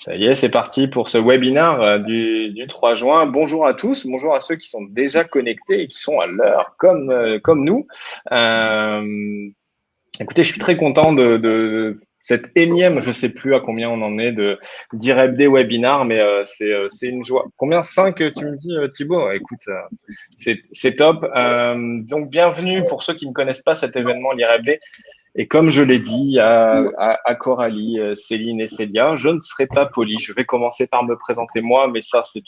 Ça y est, c'est parti pour ce webinaire du 3 juin. Bonjour à tous, bonjour à ceux qui sont déjà connectés et qui sont à l'heure comme nous. Euh, Écoutez, je suis très content de cette énième, je sais plus à combien on en est, d'IREBD webinar, mais c'est une joie. Combien? 5, tu me dis, Thibaut? Écoute, c'est top. Donc, bienvenue pour ceux qui ne connaissent pas cet événement, l'IREBD. Et comme je l'ai dit à Coralie, Céline et Célia, je ne serai pas poli. Je vais commencer par me présenter moi, mais ça, c'est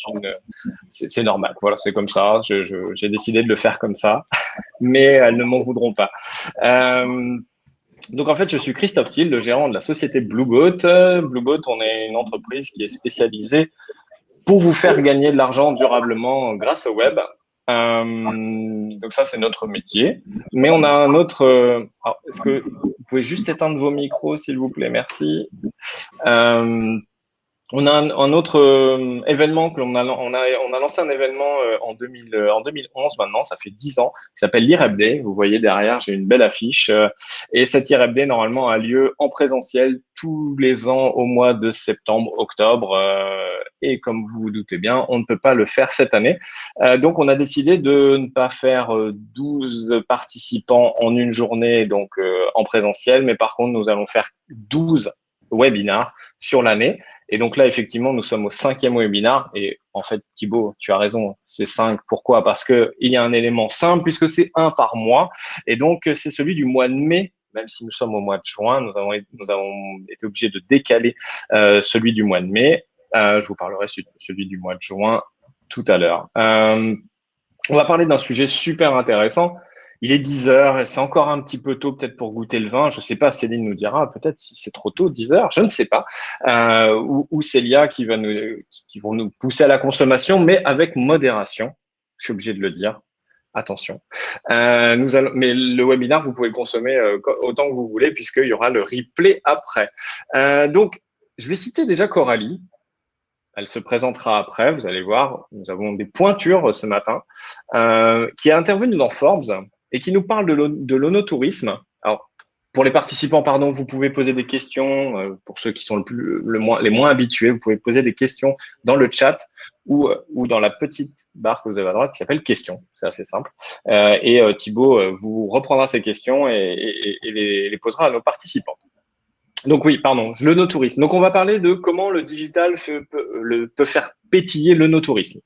normal. Voilà, c'est comme ça. J'ai décidé de le faire comme ça, mais elles ne m'en voudront pas. Donc, en fait, je suis Christophe Thiel, le gérant de la société Blueboat. Blueboat, on est une entreprise qui est spécialisée pour vous faire gagner de l'argent durablement grâce au web. Donc ça, c'est notre métier. Mais on a un autre... est-ce que vous pouvez juste éteindre vos micros, s'il vous plaît? Merci. On a un autre événement que on a lancé un événement en 2011 maintenant, ça fait 10 ans, qui s'appelle l'IREBD. Vous voyez derrière, j'ai une belle affiche. Et cet IREBD, normalement, a lieu en présentiel tous les ans au mois de septembre, octobre. Et comme vous vous doutez bien, on ne peut pas le faire cette année. Donc, on a décidé de ne pas faire 12 participants en une journée, donc en présentiel, mais par contre, nous allons faire 12 webinars sur l'année. Et donc là, effectivement, nous sommes au 5e webinar. Et en fait, Thibaut, tu as raison, c'est 5. Pourquoi? Parce qu'il y a un élément simple, puisque c'est un par mois. Et donc, c'est celui du mois de mai. Même si nous sommes au mois de juin, nous avons été obligés de décaler celui du mois de mai. Je vous parlerai de celui du mois de juin tout à l'heure. On va parler d'un sujet super intéressant. Il est 10 heures et c'est encore un petit peu tôt peut-être pour goûter le vin. Je ne sais pas, Céline nous dira peut-être si c'est trop tôt, 10 heures, je ne sais pas. Ou Célia qui vont nous pousser à la consommation, mais avec modération. Je suis obligé de le dire. Attention. Mais le webinaire, vous pouvez le consommer autant que vous voulez puisqu'il y aura le replay après. Donc, je vais citer déjà Coralie. Elle se présentera après, vous allez voir, nous avons des pointures ce matin, qui est intervenue dans Forbes et qui nous parle de l'onotourisme. Alors, pour les participants, pardon, vous pouvez poser des questions. Pour ceux qui sont les moins habitués, vous pouvez poser des questions dans le chat ou dans la petite barre que vous avez à droite qui s'appelle questions. C'est assez simple. Et Thibaut vous reprendra ces questions et les posera à nos participants. Donc oui, pardon, le no-tourisme. Donc on va parler de comment le digital peut faire pétiller le no-tourisme.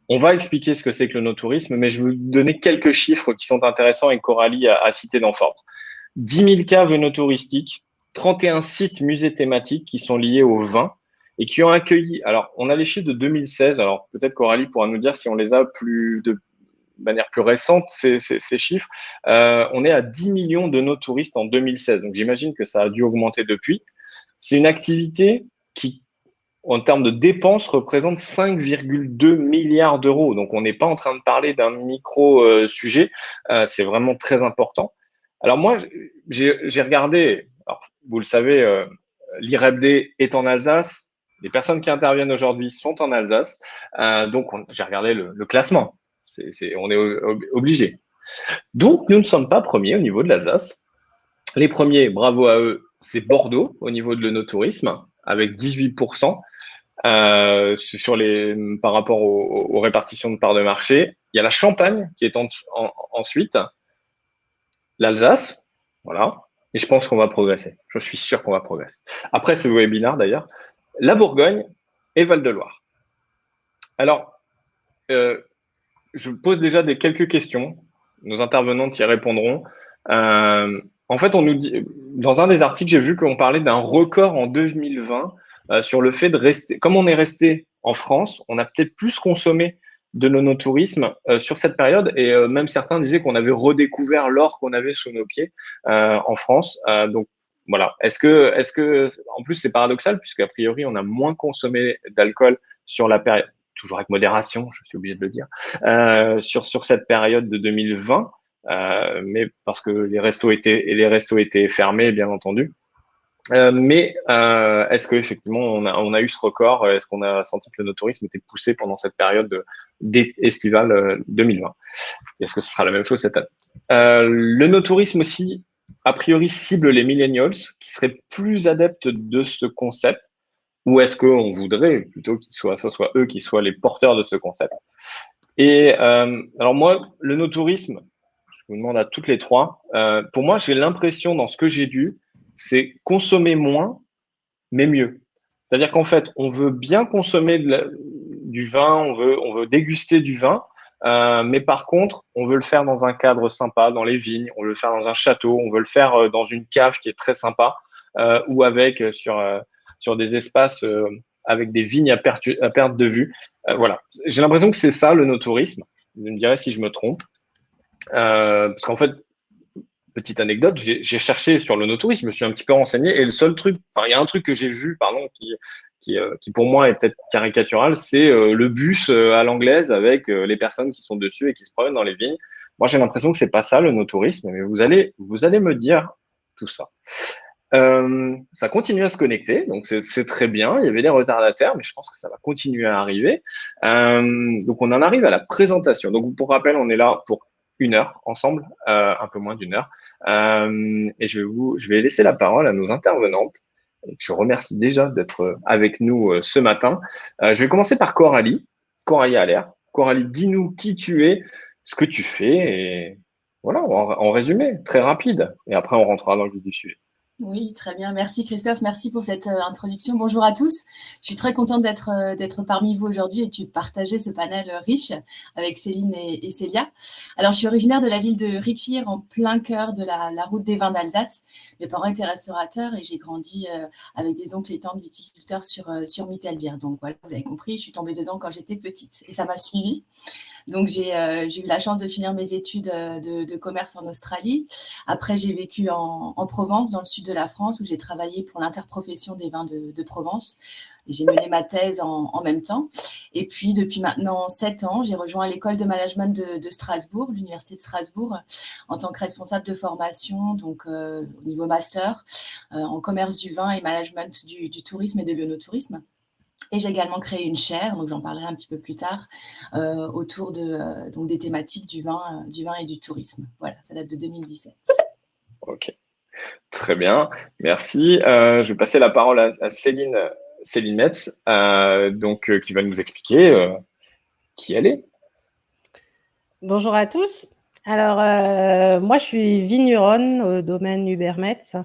On va expliquer ce que c'est que le no-tourisme, mais je vais vous donner quelques chiffres qui sont intéressants et que Coralie a cité dans Forbes. 10 000 caves no-touristiques, 31 sites musées thématiques qui sont liés au vin et qui ont accueilli, alors on a les chiffres de 2016, alors peut-être Coralie pourra nous dire si on les a de manière plus récente, ces chiffres, on est à 10 millions de nos touristes en 2016. Donc, j'imagine que ça a dû augmenter depuis. C'est une activité qui, en termes de dépenses, représente 5,2 milliards d'euros. Donc, on n'est pas en train de parler d'un micro-sujet. C'est vraiment très important. Alors, moi, j'ai regardé, alors, vous le savez, l'IREBD est en Alsace. Les personnes qui interviennent aujourd'hui sont en Alsace. Donc, j'ai regardé le classement. On est obligé. Donc, nous ne sommes pas premiers au niveau de l'Alsace. Les premiers, bravo à eux, c'est Bordeaux au niveau de l'onotourisme, avec 18% par rapport aux répartitions de parts de marché. Il y a la Champagne qui est ensuite, l'Alsace, voilà. Et je pense qu'on va progresser. Je suis sûr qu'on va progresser. Après ce webinaire, d'ailleurs, la Bourgogne et Val-de-Loire. Alors, je pose déjà quelques questions. Nos intervenantes y répondront. En fait, on nous dit, dans un des articles, j'ai vu qu'on parlait d'un record en 2020 sur le fait de rester. Comme on est resté en France, on a peut-être plus consommé de l'onotourisme sur cette période. Et même certains disaient qu'on avait redécouvert l'or qu'on avait sous nos pieds en France. Donc, voilà. Est-ce que, en plus, c'est paradoxal, puisqu'a priori, on a moins consommé d'alcool sur la période, toujours avec modération, je suis obligé de le dire, sur cette période de 2020, mais parce que les restos étaient fermés, bien entendu. Est-ce qu'effectivement, on a eu ce record? Est-ce qu'on a senti que le no-tourisme était poussé pendant cette période estivale 2020? Est-ce que ce sera la même chose cette année? Le no-tourisme aussi, a priori, cible les millennials qui seraient plus adeptes de ce concept. ou est-ce qu'on voudrait plutôt que ce soit eux qui soient les porteurs de ce concept? Et alors moi, le no-tourisme, je vous demande à toutes les trois, pour moi, j'ai l'impression dans ce que j'ai lu, c'est consommer moins, mais mieux. C'est-à-dire qu'en fait, on veut bien consommer du vin, on veut déguster du vin, mais par contre, on veut le faire dans un cadre sympa, dans les vignes, on veut le faire dans un château, on veut le faire dans une cave qui est très sympa, ou avec sur des espaces avec des vignes à perte de vue. Voilà. J'ai l'impression que c'est ça le no-tourisme. Vous me direz si je me trompe. Parce qu'en fait, petite anecdote, j'ai cherché sur le no-tourisme, je me suis un petit peu renseigné, et le seul truc, enfin, il y a un truc que j'ai vu, pardon, qui pour moi est peut-être caricatural, c'est le bus à l'anglaise avec les personnes qui sont dessus et qui se promènent dans les vignes. Moi, j'ai l'impression que c'est pas ça le no-tourisme, mais vous allez me dire tout ça. Ça continue à se connecter, donc c'est très bien. Il y avait des retardataires, mais je pense que ça va continuer à arriver. Donc on en arrive à la présentation. Donc pour rappel, on est là pour 1 heure ensemble, un peu moins d'1 heure. Et je vais laisser la parole à nos intervenantes. Et je remercie déjà d'être avec nous ce matin. Je vais commencer par Coralie. Coralie Allaire. Coralie, dis-nous qui tu es, ce que tu fais, et voilà, en résumé, très rapide. Et après, on rentrera dans le vif du sujet. Oui, très bien. Merci Christophe, merci pour cette introduction. Bonjour à tous. Je suis très contente d'être parmi vous aujourd'hui et de partager ce panel riche avec Céline et Célia. Alors, je suis originaire de la ville de Ricfir, en plein cœur de la route des vins d'Alsace. Mes parents étaient restaurateurs et j'ai grandi avec des oncles et tantes viticulteurs sur Mittelbier. Donc voilà, vous l'avez compris, je suis tombée dedans quand j'étais petite et ça m'a suivie. Donc, j'ai eu la chance de finir mes études de commerce en Australie. Après, j'ai vécu en Provence, dans le sud de la France, où j'ai travaillé pour l'interprofession des vins de Provence. Et j'ai mené ma thèse en même temps. Et puis, depuis maintenant 7 ans, j'ai rejoint l'école de management de Strasbourg, l'université de Strasbourg, en tant que responsable de formation, donc au niveau master, en commerce du vin et management du tourisme et de l'œnotourisme. Et j'ai également créé une chaire, donc j'en parlerai un petit peu plus tard, autour donc des thématiques du vin et du tourisme. Voilà, ça date de 2017. Ok, très bien, merci. Je vais passer la parole à Céline Metz, qui va nous expliquer qui elle est. Bonjour à tous. Alors, moi, je suis vigneronne au domaine Hubert-Metz.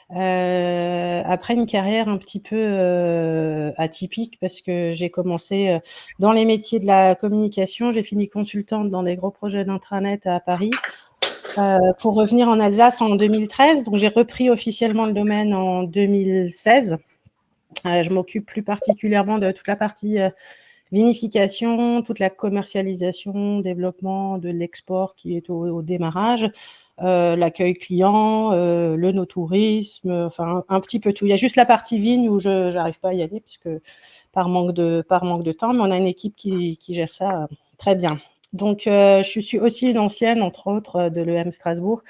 Après une carrière un petit peu atypique, parce que j'ai commencé dans les métiers de la communication. J'ai fini consultante dans des gros projets d'intranet à Paris pour revenir en Alsace en 2013. Donc, j'ai repris officiellement le domaine en 2016. Je m'occupe plus particulièrement de toute la partie vinification, toute la commercialisation, développement de l'export qui est au démarrage, l'accueil client, le no-tourisme, enfin un petit peu tout. Il y a juste la partie vigne où je n'arrive pas à y aller puisque par manque de temps, mais on a une équipe qui gère ça très bien. Donc, je suis aussi une ancienne, entre autres, de l'EM Strasbourg,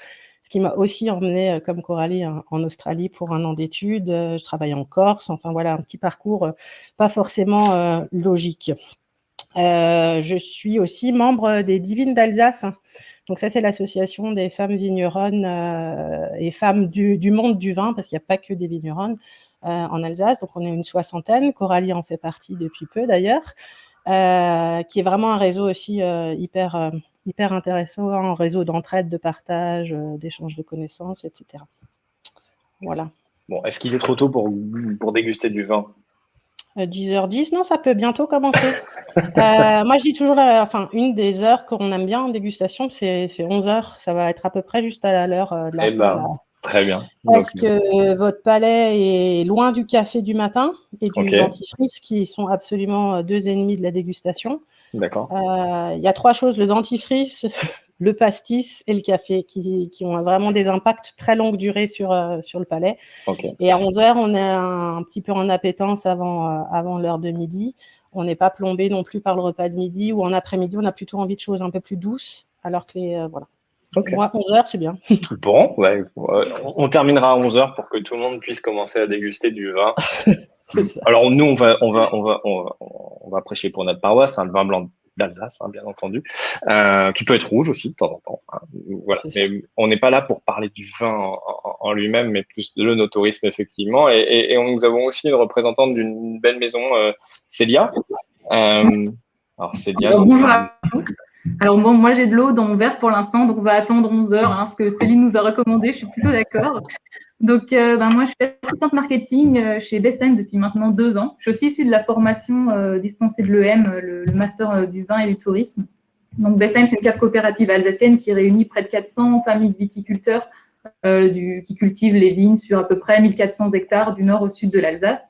ce qui m'a aussi emmenée, comme Coralie, en Australie pour 1 an d'études. Je travaille en Corse. Enfin, voilà, un petit parcours pas forcément logique. Je suis aussi membre des Divines d'Alsace. Donc, ça, c'est l'association des femmes vigneronnes et femmes du monde du vin, parce qu'il n'y a pas que des vigneronnes en Alsace. Donc, on est une 60aine. Coralie en fait partie depuis peu, d'ailleurs. Qui est vraiment un réseau aussi hyper intéressant, un réseau d'entraide, de partage, d'échange de connaissances, etc. Voilà. Bon, est-ce qu'il est trop tôt pour déguster du vin? 10h10, non, ça peut bientôt commencer. Moi, je dis toujours, une des heures qu'on aime bien en dégustation, c'est 11h. Ça va être à peu près juste à l'heure de la fin. Très bien. Parce que votre palais est loin du café du matin et du dentifrice, qui sont absolument 2 ennemis de la dégustation. D'accord. Il y a 3 choses, le dentifrice, le pastis et le café, qui ont vraiment des impacts très longue durée sur le palais. Okay. Et à 11h, on est un petit peu en appétence avant l'heure de midi. On n'est pas plombé non plus par le repas de midi, ou en après-midi, on a plutôt envie de choses un peu plus douces, alors que voilà. Okay. Moi, 11h, c'est bien. Bon, ouais, on terminera à 11h pour que tout le monde puisse commencer à déguster du vin. Alors, nous, on va prêcher pour notre paroisse, le vin blanc d'Alsace, hein, bien entendu, qui peut être rouge aussi de temps en temps. Hein. Voilà. C'est ça. Mais on n'est pas là pour parler du vin en lui-même, mais plus de l'œnotourisme, effectivement. Et nous avons aussi une représentante d'une belle maison, Célia. Alors, Célia. Alors, bonjour à tous. Alors, bon, moi, j'ai de l'eau dans mon verre pour l'instant, donc on va attendre 11 heures, hein, ce que Céline nous a recommandé. Je suis plutôt d'accord. Donc, moi, je suis assistante marketing chez Bestheim depuis maintenant 2 ans. Je suis aussi issue de la formation dispensée de l'EM, le master du vin et du tourisme. Donc, Bestheim, c'est une cave coopérative alsacienne qui réunit près de 400 familles de viticulteurs qui cultivent les vignes sur à peu près 1400 hectares du nord au sud de l'Alsace.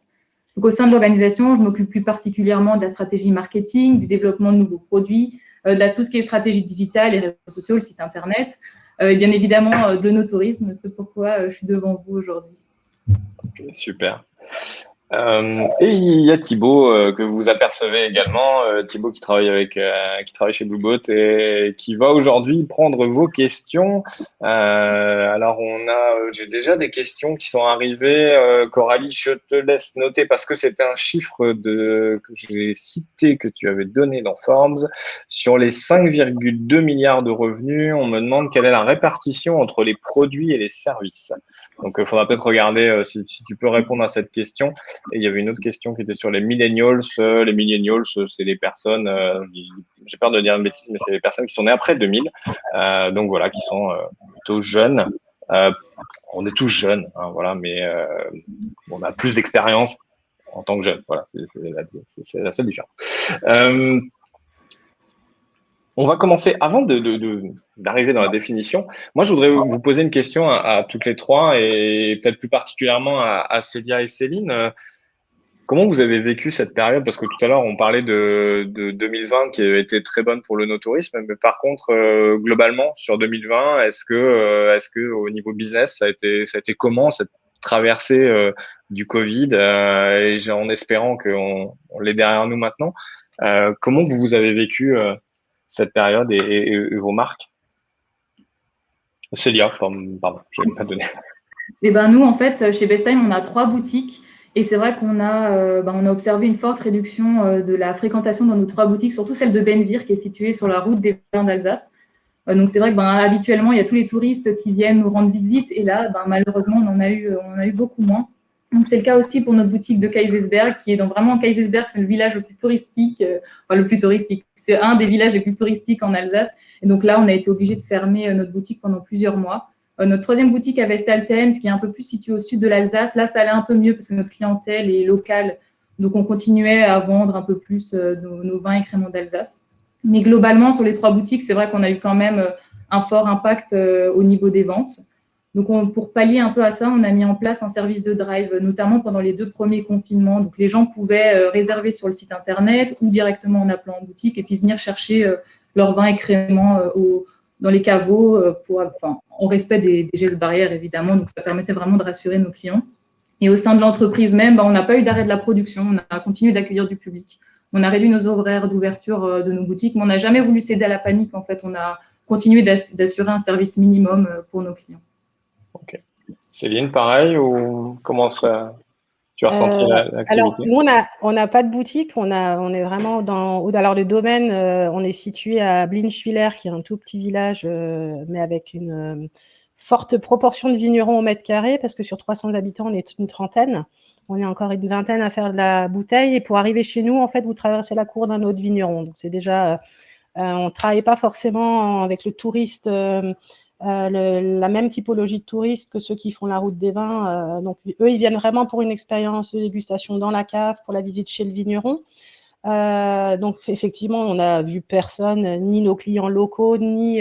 Donc, au sein de l'organisation, je m'occupe plus particulièrement de la stratégie marketing, du développement de nouveaux produits, de tout ce qui est stratégie digitale, les réseaux sociaux, le site internet, et bien évidemment de l'œnotourisme. C'est pourquoi je suis devant vous aujourd'hui. Okay, super. Et il y a Thibaut que vous apercevez également, Thibaut qui travaille chez Blueboat et qui va aujourd'hui prendre vos questions. Alors j'ai déjà des questions qui sont arrivées. Coralie, je te laisse noter parce que c'était un chiffre que j'ai cité, que tu avais donné dans Forbes. Sur les 5,2 milliards de revenus, on me demande quelle est la répartition entre les produits et les services. Donc, il faudra peut-être regarder si tu peux répondre à cette question. Et il y avait une autre question qui était sur les millennials. Les millennials, c'est les personnes, j'ai peur de dire une bêtise, mais c'est les personnes qui sont nées après 2000. Donc voilà, qui sont plutôt jeunes. On est tous jeunes, hein, voilà, mais on a plus d'expérience en tant que jeunes. Voilà, c'est la seule différence. On va commencer, avant d'arriver dans la définition, moi je voudrais vous poser une question à toutes les trois et peut-être plus particulièrement à Célia et Céline. Comment vous avez vécu cette période? Parce que tout à l'heure on parlait de 2020 qui a été très bonne pour l'œnotourisme, mais par contre globalement sur 2020, est-ce que au niveau business ça a été comment cette traversée du Covid et en espérant qu'on l'ait derrière nous maintenant, comment vous avez vécu cette période et vos marques? Célia, pardon, je ne vais pas donner. Et ben nous, en fait, chez Bestheim, on a 3 boutiques. Et c'est vrai qu'on a observé une forte réduction de la fréquentation dans nos 3 boutiques, surtout celle de Benvir, qui est située sur la route des vins d'Alsace. Donc c'est vrai que habituellement, il y a tous les touristes qui viennent nous rendre visite. Et là, malheureusement, on en a eu beaucoup moins. Donc c'est le cas aussi pour notre boutique de Kaisersberg, qui est vraiment Kaisersberg, c'est le village le plus touristique, c'est un des villages les plus touristiques en Alsace. Et donc là, on a été obligé de fermer notre boutique pendant plusieurs mois. Notre 3e boutique à Westalten, qui est un peu plus située au sud de l'Alsace, là, ça allait un peu mieux parce que notre clientèle est locale. Donc, on continuait à vendre un peu plus nos vins et créments d'Alsace. Mais globalement, sur les 3 boutiques, c'est vrai qu'on a eu quand même un fort impact au niveau des ventes. Donc, pour pallier un peu à ça, on a mis en place un service de drive, notamment pendant les 2 premiers confinements. Donc, les gens pouvaient réserver sur le site internet ou directement en appelant en boutique et puis venir chercher leurs vins et créments dans les caveaux en respect des gestes barrières, évidemment. Donc, ça permettait vraiment de rassurer nos clients. Et au sein de l'entreprise même, on n'a pas eu d'arrêt de la production. On a continué d'accueillir du public. On a réduit nos horaires d'ouverture de nos boutiques, mais on n'a jamais voulu céder à la panique. En fait, on a continué d'assurer un service minimum pour nos clients. Ok. Céline, pareil ou comment ça, tu as ressenti l'activité? Alors, nous, on n'a pas de boutique. On est vraiment alors, le domaine, on est situé à Blinchwiller, qui est un tout petit village, mais avec une forte proportion de vignerons au mètre carré, parce que sur 300 habitants, on est une trentaine. On est encore une vingtaine à faire de la bouteille. Et pour arriver chez nous, en fait, vous traversez la cour d'un autre vigneron. Donc, c'est déjà, on ne travaille pas forcément avec le touriste. La même typologie de touristes que ceux qui font la route des vins. Donc, eux, ils viennent vraiment pour une expérience de dégustation dans la cave, pour la visite chez le vigneron. Donc, effectivement, on n'a vu personne, ni nos clients locaux, ni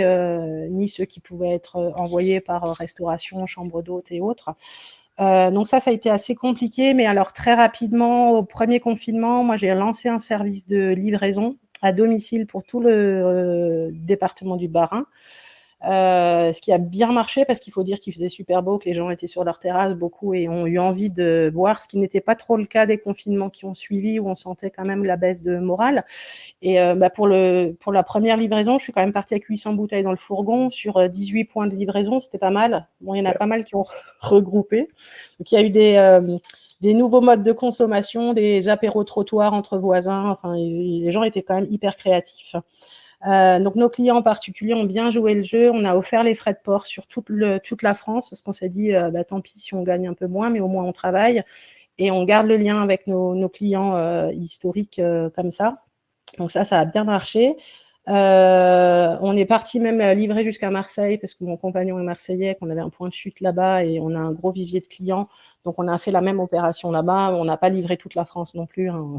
ceux qui pouvaient être envoyés par restauration, chambre d'hôtes et autres. Donc, ça a été assez compliqué. Mais alors, très rapidement, au premier confinement, moi, j'ai lancé un service de livraison à domicile pour tout le département du Bas-Rhin. Ce qui a bien marché parce qu'il faut dire qu'il faisait super beau, que les gens étaient sur leur terrasse beaucoup et ont eu envie de boire, ce qui n'était pas trop le cas des confinements qui ont suivi où on sentait quand même la baisse de morale. Et pour la première livraison, je suis quand même partie avec 800 bouteilles dans le fourgon sur 18 points de livraison, c'était pas mal. Bon, il y en a pas mal qui ont regroupé. Donc il y a eu des nouveaux modes de consommation, des apéros trottoirs entre voisins. Enfin, les gens étaient quand même hyper créatifs. Donc nos clients en particulier ont bien joué le jeu. On a offert les frais de port sur toute la France, parce qu'on s'est dit tant pis si on gagne un peu moins, mais au moins on travaille et on garde le lien avec nos clients historiques comme ça. Donc ça a bien marché. On est parti même livrer jusqu'à Marseille, parce que mon compagnon est marseillais, qu'on avait un point de chute là-bas et on a un gros vivier de clients. Donc on a fait la même opération là-bas. On n'a pas livré toute la France non plus, hein.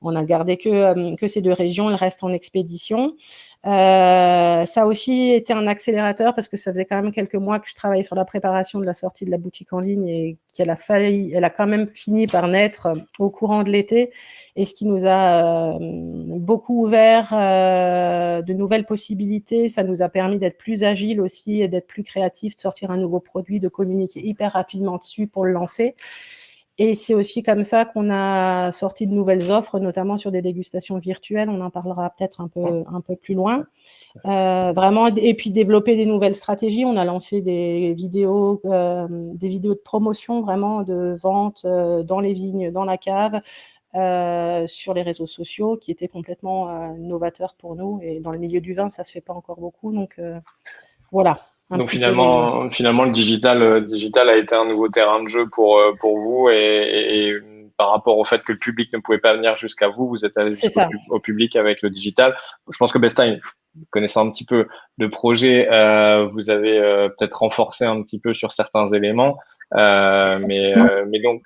On a gardé que ces 2 régions, le reste en expédition. Ça a aussi été un accélérateur, parce que ça faisait quand même quelques mois que je travaillais sur la préparation de la sortie de la boutique en ligne, et elle a quand même fini par naître au courant de l'été, et ce qui nous a beaucoup ouvert de nouvelles possibilités. Ça nous a permis d'être plus agile aussi et d'être plus créatifs, de sortir un nouveau produit, de communiquer hyper rapidement dessus pour le lancer. Et c'est aussi comme ça qu'on a sorti de nouvelles offres, notamment sur des dégustations virtuelles. On en parlera peut-être un peu plus loin. Vraiment, et puis développer des nouvelles stratégies. On a lancé des vidéos de promotion, vraiment de vente dans les vignes, dans la cave, sur les réseaux sociaux, qui étaient complètement novateurs pour nous. Et dans le milieu du vin, ça se fait pas encore beaucoup. Donc voilà. Donc finalement, le digital a été un nouveau terrain de jeu pour vous, et par rapport au fait que le public ne pouvait pas venir jusqu'à vous, vous êtes allé au public avec le digital. Je pense que Best-Time, connaissant un petit peu le projet, vous avez peut-être renforcé un petit peu sur certains éléments, mais donc,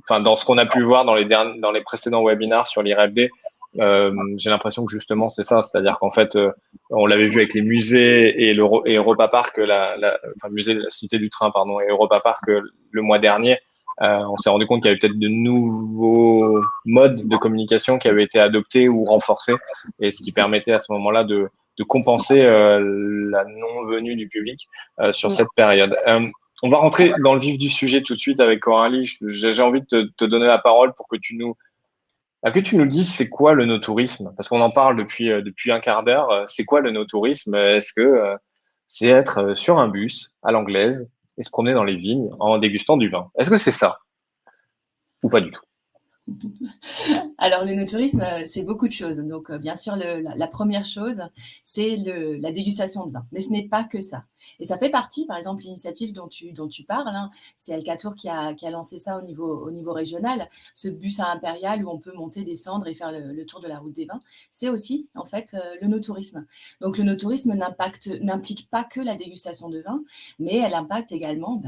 dans ce qu'on a pu voir dans les précédents webinars sur l'IRFD, j'ai l'impression que justement c'est ça, c'est-à-dire qu'en fait on l'avait vu avec les musées et Europa Park, musée de la Cité du Train, pardon, et Europa Park le mois dernier. On s'est rendu compte qu'il y avait peut-être de nouveaux modes de communication qui avaient été adoptés ou renforcés, et ce qui permettait à ce moment-là de compenser la non-venue du public sur cette période. On va rentrer dans le vif du sujet tout de suite avec Coralie. J'ai envie de te donner la parole pour que tu nous dises c'est quoi le no-tourisme, parce qu'on en parle depuis un quart d'heure. C'est quoi le no-tourisme? Est-ce que c'est être sur un bus à l'anglaise et se promener dans les vignes en dégustant du vin? Est-ce que c'est ça ou pas du tout? Alors, le no-tourisme, c'est beaucoup de choses. Donc, bien sûr, la première chose, c'est la dégustation de vin. Mais ce n'est pas que ça. Et ça fait partie, par exemple, l'initiative dont tu parles, hein, c'est Alcatour qui a lancé ça au niveau régional, ce bus à impérial où on peut monter, descendre et faire le tour de la route des vins. C'est aussi, en fait, le no-tourisme. Donc, le no-tourisme n'implique pas que la dégustation de vin, mais elle impacte également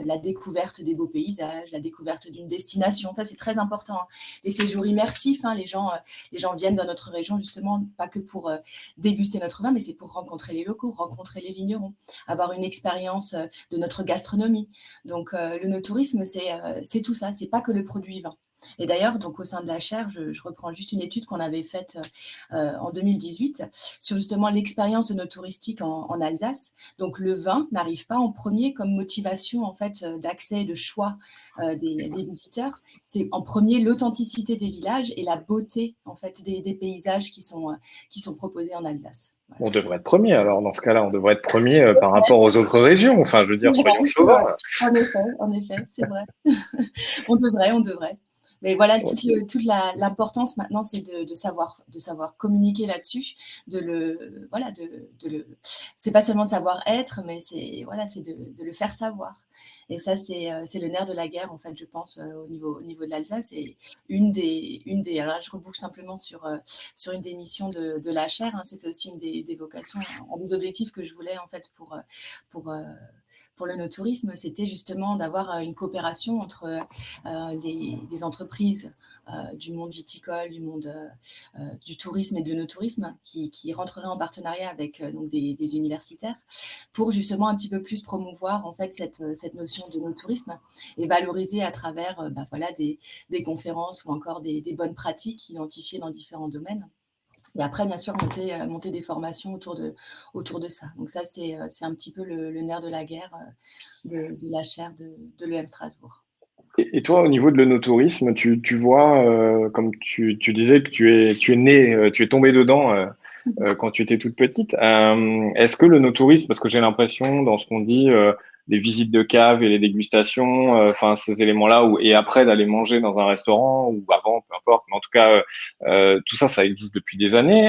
la découverte des beaux paysages, la découverte d'une destination. Ça, c'est très important. Les séjours immersifs, hein, les gens viennent dans notre région justement pas que pour déguster notre vin, mais c'est pour rencontrer les locaux, rencontrer les vignerons, avoir une expérience de notre gastronomie. Donc le no-tourisme, c'est tout ça, c'est pas que le produit vin. Et d'ailleurs, donc au sein de la chaire, je reprends juste une étude qu'on avait faite en 2018 sur justement l'expérience no-touristique en Alsace. Donc le vin n'arrive pas en premier comme motivation en fait d'accès et de choix des visiteurs. C'est en premier l'authenticité des villages et la beauté en fait des paysages qui sont proposés en Alsace. Voilà. On devrait être premier, alors dans ce cas-là, on devrait être premier par rapport aux autres régions. Enfin, je veux dire, soyons chauvins. En effet, c'est vrai. On devrait. Mais voilà, toute l'importance maintenant, c'est de savoir communiquer là-dessus, c'est pas seulement de savoir être, mais c'est de le faire savoir. Et ça, c'est le nerf de la guerre, en fait, je pense, au niveau de l'Alsace. Et alors là, je reboucle simplement sur une des missions de la chaire, hein, c'était aussi une des vocations, un des objectifs que je voulais, en fait, pour le no-tourisme, c'était justement d'avoir une coopération entre des entreprises du monde viticole, du monde du tourisme et du no-tourisme qui rentreraient en partenariat avec donc des universitaires pour justement un petit peu plus promouvoir en fait cette notion de no-tourisme et valoriser à travers des conférences ou encore des bonnes pratiques identifiées dans différents domaines. Et après, bien sûr, monter des formations autour de ça. Donc ça, c'est un petit peu le nerf de la guerre de la chaire de l'EM Strasbourg. Et toi, au niveau de l'œnotourisme, tu vois, comme tu disais que tu es né, tu es tombé dedans quand tu étais toute petite. Est-ce que le no-tourisme, parce que j'ai l'impression dans ce qu'on dit, les visites de cave et les dégustations, enfin ces éléments-là, et après d'aller manger dans un restaurant ou avant, peu importe, mais en tout cas, tout ça, ça existe depuis des années.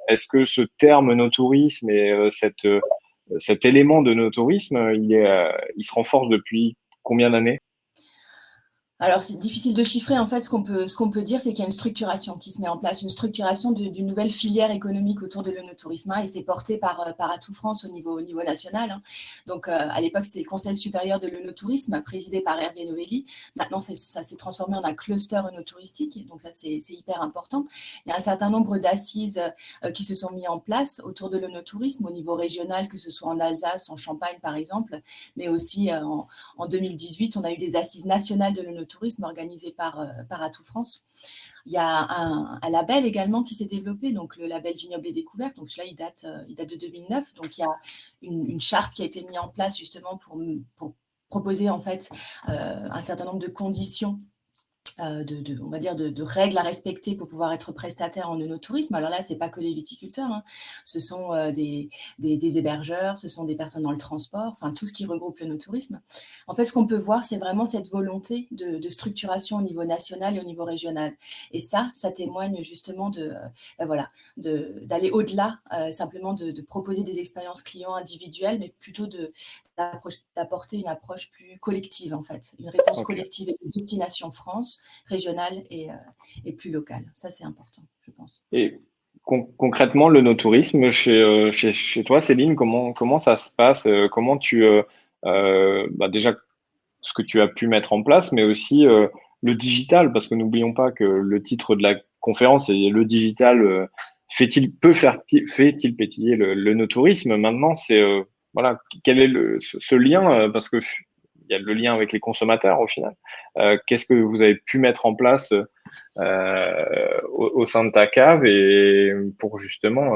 Est-ce que ce terme no-tourisme et cet élément de no-tourisme, il se renforce depuis combien d'années? Alors, c'est difficile de chiffrer. En fait, ce qu'on peut dire, c'est qu'il y a une structuration qui se met en place, une structuration d'une nouvelle filière économique autour de l'œnotourisme, et c'est porté par Atout France au niveau national. Hein. Donc, à l'époque, c'était le Conseil supérieur de l'œnotourisme, présidé par Hervé Novelli. Maintenant, ça s'est transformé en un cluster œnotouristique. Donc, ça, c'est hyper important. Il y a un certain nombre d'assises qui se sont mis en place autour de l'œnotourisme au niveau régional, que ce soit en Alsace, en Champagne, par exemple, mais aussi en 2018, on a eu des assises nationales de l'œnotourisme organisé par Atout France. Il y a un label également qui s'est développé, donc le label Vignoble et Découverte. Donc celui-là, il date de 2009. Donc il y a une charte qui a été mise en place justement pour proposer en fait un certain nombre de conditions on va dire de règles à respecter pour pouvoir être prestataire en œnotourisme. Alors là, ce n'est pas que les viticulteurs, hein. Ce sont des hébergeurs, ce sont des personnes dans le transport, enfin tout ce qui regroupe l'œnotourisme. En fait, ce qu'on peut voir, c'est vraiment cette volonté de structuration au niveau national et au niveau régional. Et ça témoigne justement d'aller au-delà simplement de proposer des expériences clients individuelles, mais plutôt d'apporter une approche plus collective, en fait, une réponse collective et de destination France, régionale et plus locale. Ça, c'est important, je pense. Et concrètement, le no-tourisme, chez toi, Céline, comment ça se passe? Comment déjà, ce que tu as pu mettre en place, mais aussi le digital, parce que n'oublions pas que le titre de la conférence est le digital fait-il pétiller le no-tourisme? Maintenant, c'est voilà, quel est ce lien, parce que il y a le lien avec les consommateurs au final. Qu'est-ce que vous avez pu mettre en place au sein de ta cave et pour justement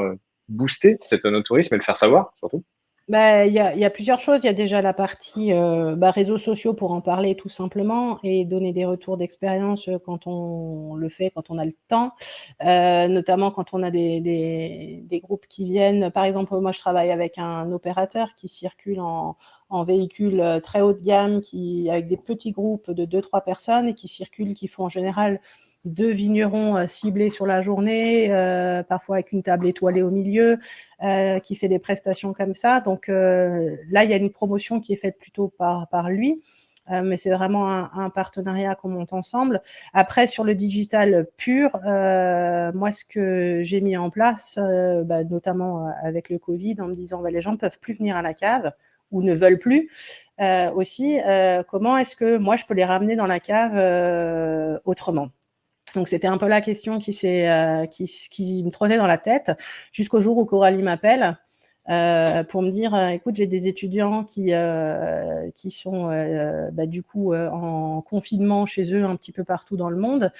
booster cet no-tourisme et le faire savoir surtout? Il y a plusieurs choses. Il y a déjà la partie réseaux sociaux pour en parler tout simplement et donner des retours d'expérience quand on le fait, quand on a le temps, notamment quand on a des groupes qui viennent. Par exemple, moi, je travaille avec un opérateur qui circule en véhicule très haut de gamme, avec des petits groupes de 2-3 personnes et qui circulent, qui font en général 2 vignerons ciblés sur la journée, parfois avec une table étoilée au milieu, qui fait des prestations comme ça. Donc là, il y a une promotion qui est faite plutôt par lui, mais c'est vraiment un partenariat qu'on monte ensemble. Après, sur le digital pur, moi, ce que j'ai mis en place, notamment avec le Covid, en me disant les gens ne peuvent plus venir à la cave ou ne veulent plus aussi, comment est-ce que moi, je peux les ramener dans la cave autrement ? Donc, c'était un peu la question qui me trottait dans la tête jusqu'au jour où Coralie m'appelle pour me dire écoute, j'ai des étudiants qui sont du coup en confinement chez eux un petit peu partout dans le monde.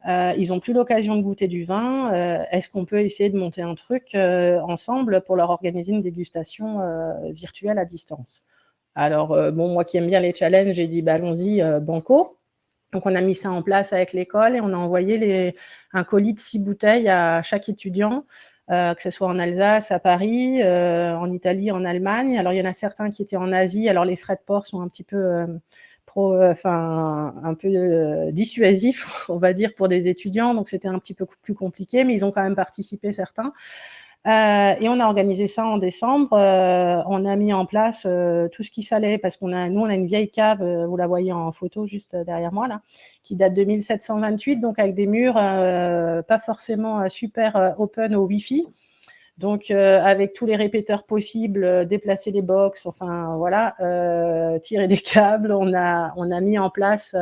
Ils n'ont plus l'occasion de goûter du vin. Est-ce qu'on peut essayer de monter un truc ensemble pour leur organiser une dégustation virtuelle à distance? Alors, moi qui aime bien les challenges, j'ai dit allons-y, banco. Donc, on a mis ça en place avec l'école et on a envoyé un colis de 6 bouteilles à chaque étudiant, que ce soit en Alsace, à Paris, en Italie, en Allemagne. Alors, il y en a certains qui étaient en Asie. Alors, les frais de port sont un petit peu dissuasifs, on va dire, pour des étudiants. Donc, c'était un petit peu plus compliqué, mais ils ont quand même participé, certains. Et on a organisé ça en décembre. On a mis en place tout ce qu'il fallait parce nous, on a une vieille cave, vous la voyez en photo juste derrière moi là, qui date de 1728, donc avec des murs pas forcément super open au Wi-Fi. Donc avec tous les répéteurs possibles, déplacer les box, enfin voilà, tirer des câbles. On a mis en place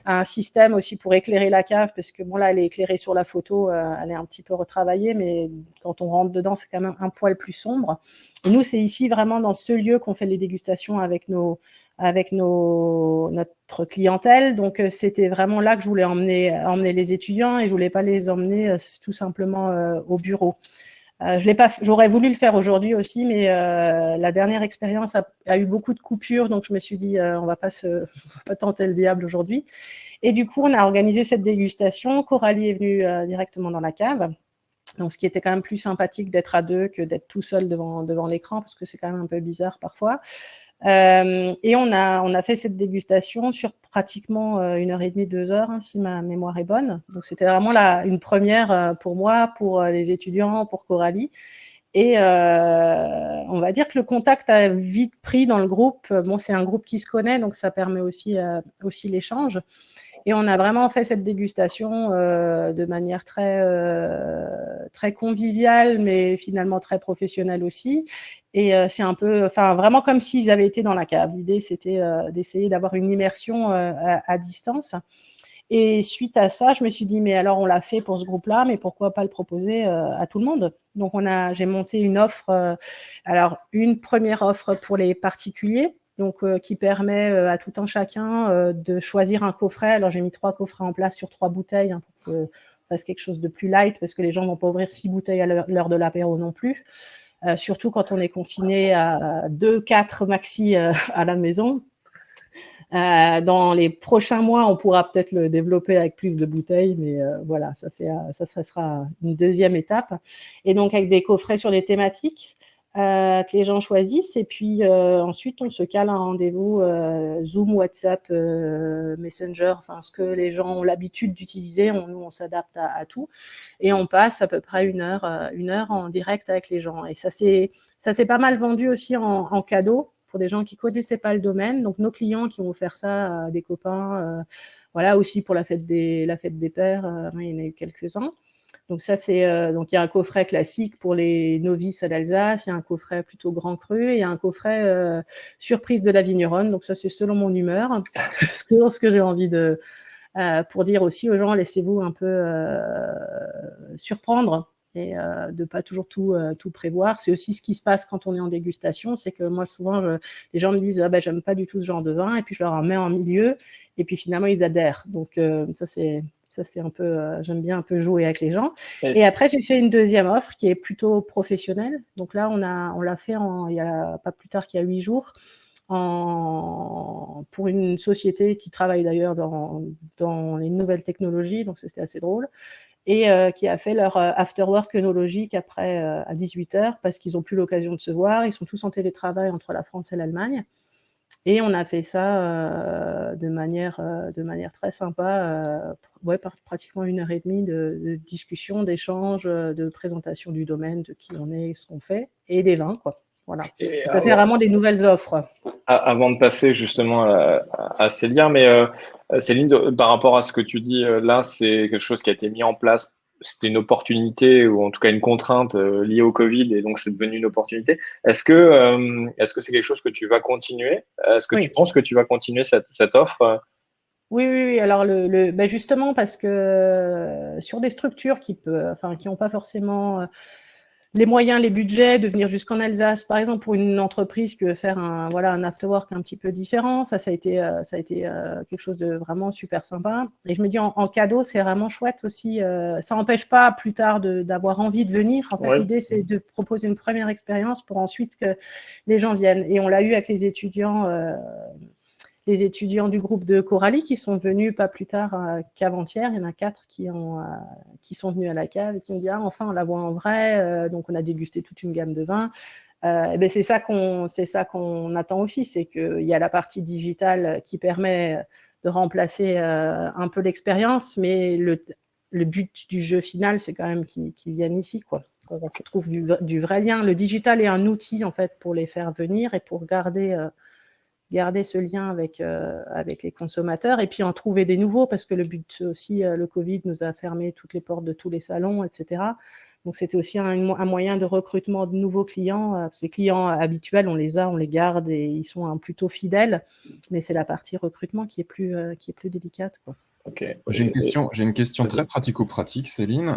un système aussi pour éclairer la cave, parce que là, elle est éclairée sur la photo, elle est un petit peu retravaillée, mais quand on rentre dedans, c'est quand même un poil plus sombre. Et nous, c'est ici, vraiment, dans ce lieu qu'on fait les dégustations avec notre clientèle. Donc, c'était vraiment là que je voulais emmener les étudiants et je voulais pas les emmener tout simplement au bureau. J'aurais voulu le faire aujourd'hui aussi, mais la dernière expérience a eu beaucoup de coupures, donc je me suis dit on va pas tenter le diable aujourd'hui. Et du coup, on a organisé cette dégustation. Coralie est venue directement dans la cave. Donc, ce qui était quand même plus sympathique d'être à deux que d'être tout seul devant l'écran, parce que c'est quand même un peu bizarre parfois. Et on a fait cette dégustation sur pratiquement 1h30, 2 heures, hein, si ma mémoire est bonne. Donc, c'était vraiment une première pour moi, pour les étudiants, pour Coralie. Et on va dire que le contact a vite pris dans le groupe. Bon, c'est un groupe qui se connaît, donc ça permet aussi l'échange. Et on a vraiment fait cette dégustation de manière très conviviale, mais finalement très professionnelle aussi. Et c'est un peu, enfin, vraiment comme s'ils avaient été dans la cave. L'idée, c'était d'essayer d'avoir une immersion à distance. Et suite à ça, je me suis dit, mais alors on l'a fait pour ce groupe-là, mais pourquoi pas le proposer à tout le monde? Donc j'ai monté une offre, alors une première offre pour les particuliers, donc qui permet à tout un chacun de choisir un coffret. Alors j'ai mis 3 coffrets en place sur 3 bouteilles, hein, pour que fasse quelque chose de plus light, parce que les gens ne vont pas ouvrir 6 bouteilles à l'heure de l'apéro non plus. Surtout quand on est confiné à 2-4 maxi à la maison. Dans les prochains mois, on pourra peut-être le développer avec plus de bouteilles, mais voilà, ça sera une deuxième étape. Et donc, avec des coffrets sur des thématiques que les gens choisissent. Et puis, ensuite, on se cale un rendez-vous Zoom, WhatsApp, Messenger, enfin, ce que les gens ont l'habitude d'utiliser. Nous, on s'adapte à tout. Et on passe à peu près une heure en direct avec les gens. Et ça s'est pas mal vendu aussi en cadeau, pour des gens qui ne connaissaient pas le domaine. Donc, nos clients qui vont faire ça à des copains, voilà, aussi pour la fête des pères, il y en a eu quelques-uns. Donc, ça, donc il y a un coffret classique pour les novices à l'Alsace, il y a un coffret plutôt grand cru, et il y a un coffret surprise de la vigneronne. Donc, ça, c'est selon mon humeur, ce que j'ai envie de... pour dire aussi aux gens, laissez-vous un peu surprendre, et de ne pas toujours tout prévoir. C'est aussi ce qui se passe quand on est en dégustation, c'est que moi, souvent, les gens me disent « Ah ben, j'aime pas du tout ce genre de vin », et puis je leur en mets en milieu, et puis finalement, ils adhèrent. Donc, ça, c'est un peu... j'aime bien un peu jouer avec les gens. Et après, j'ai fait une deuxième offre qui est plutôt professionnelle. Donc là, on l'a fait il y a pas plus tard qu'il y a 8 jours, pour une société qui travaille d'ailleurs dans les nouvelles technologies, donc c'était assez drôle, et qui a fait leur after-work œnologique après à 18h, parce qu'ils n'ont plus l'occasion de se voir. Ils sont tous en télétravail entre la France et l'Allemagne. Et on a fait ça de manière très sympa, par pratiquement 1h30 de discussion, d'échange, de présentation du domaine, de qui on est, ce qu'on fait, et des vins, quoi. Voilà. Ça, c'est vraiment des nouvelles offres. Avant de passer justement à Célia, mais Céline, par rapport à ce que tu dis là, c'est quelque chose qui a été mis en place. C'était une opportunité, ou en tout cas une contrainte liée au Covid, et donc c'est devenu une opportunité. Est-ce que c'est quelque chose que tu vas continuer? Est-ce que tu penses que tu vas continuer cette offre? Oui. Alors, ben justement, parce que sur des structures qui n'ont pas forcément les moyens, les budgets de venir jusqu'en Alsace, par exemple, pour une entreprise qui veut faire un afterwork un petit peu différent, ça a été quelque chose de vraiment super sympa. Et je me dis, en cadeau, c'est vraiment chouette aussi. Ça n'empêche pas plus tard d'avoir envie de venir. En fait, l'idée, c'est de proposer une première expérience pour ensuite que les gens viennent. Et on l'a eu avec les étudiants du groupe de Coralie qui sont venus pas plus tard qu'avant-hier. Il y en a 4 qui sont venus à la cave et qui me disent « Ah, enfin, on la voit en vrai. » Donc, on a dégusté toute une gamme de vins. Et ben, c'est ça qu'on attend aussi, c'est qu'il y a la partie digitale qui permet de remplacer un peu l'expérience, mais le but du jeu final, c'est quand même qu'ils viennent ici, quoi. Qu'on retrouve du vrai lien. Le digital est un outil, en fait, pour les faire venir et pour garder ce lien avec les consommateurs, et puis en trouver des nouveaux, parce que le but aussi, le Covid nous a fermé toutes les portes de tous les salons, etc. Donc, c'était aussi un moyen de recrutement de nouveaux clients. Les clients habituels, on les garde, et ils sont plutôt fidèles, mais c'est la partie recrutement qui est plus délicate, quoi. Okay. J'ai une question très pratico-pratique, Céline.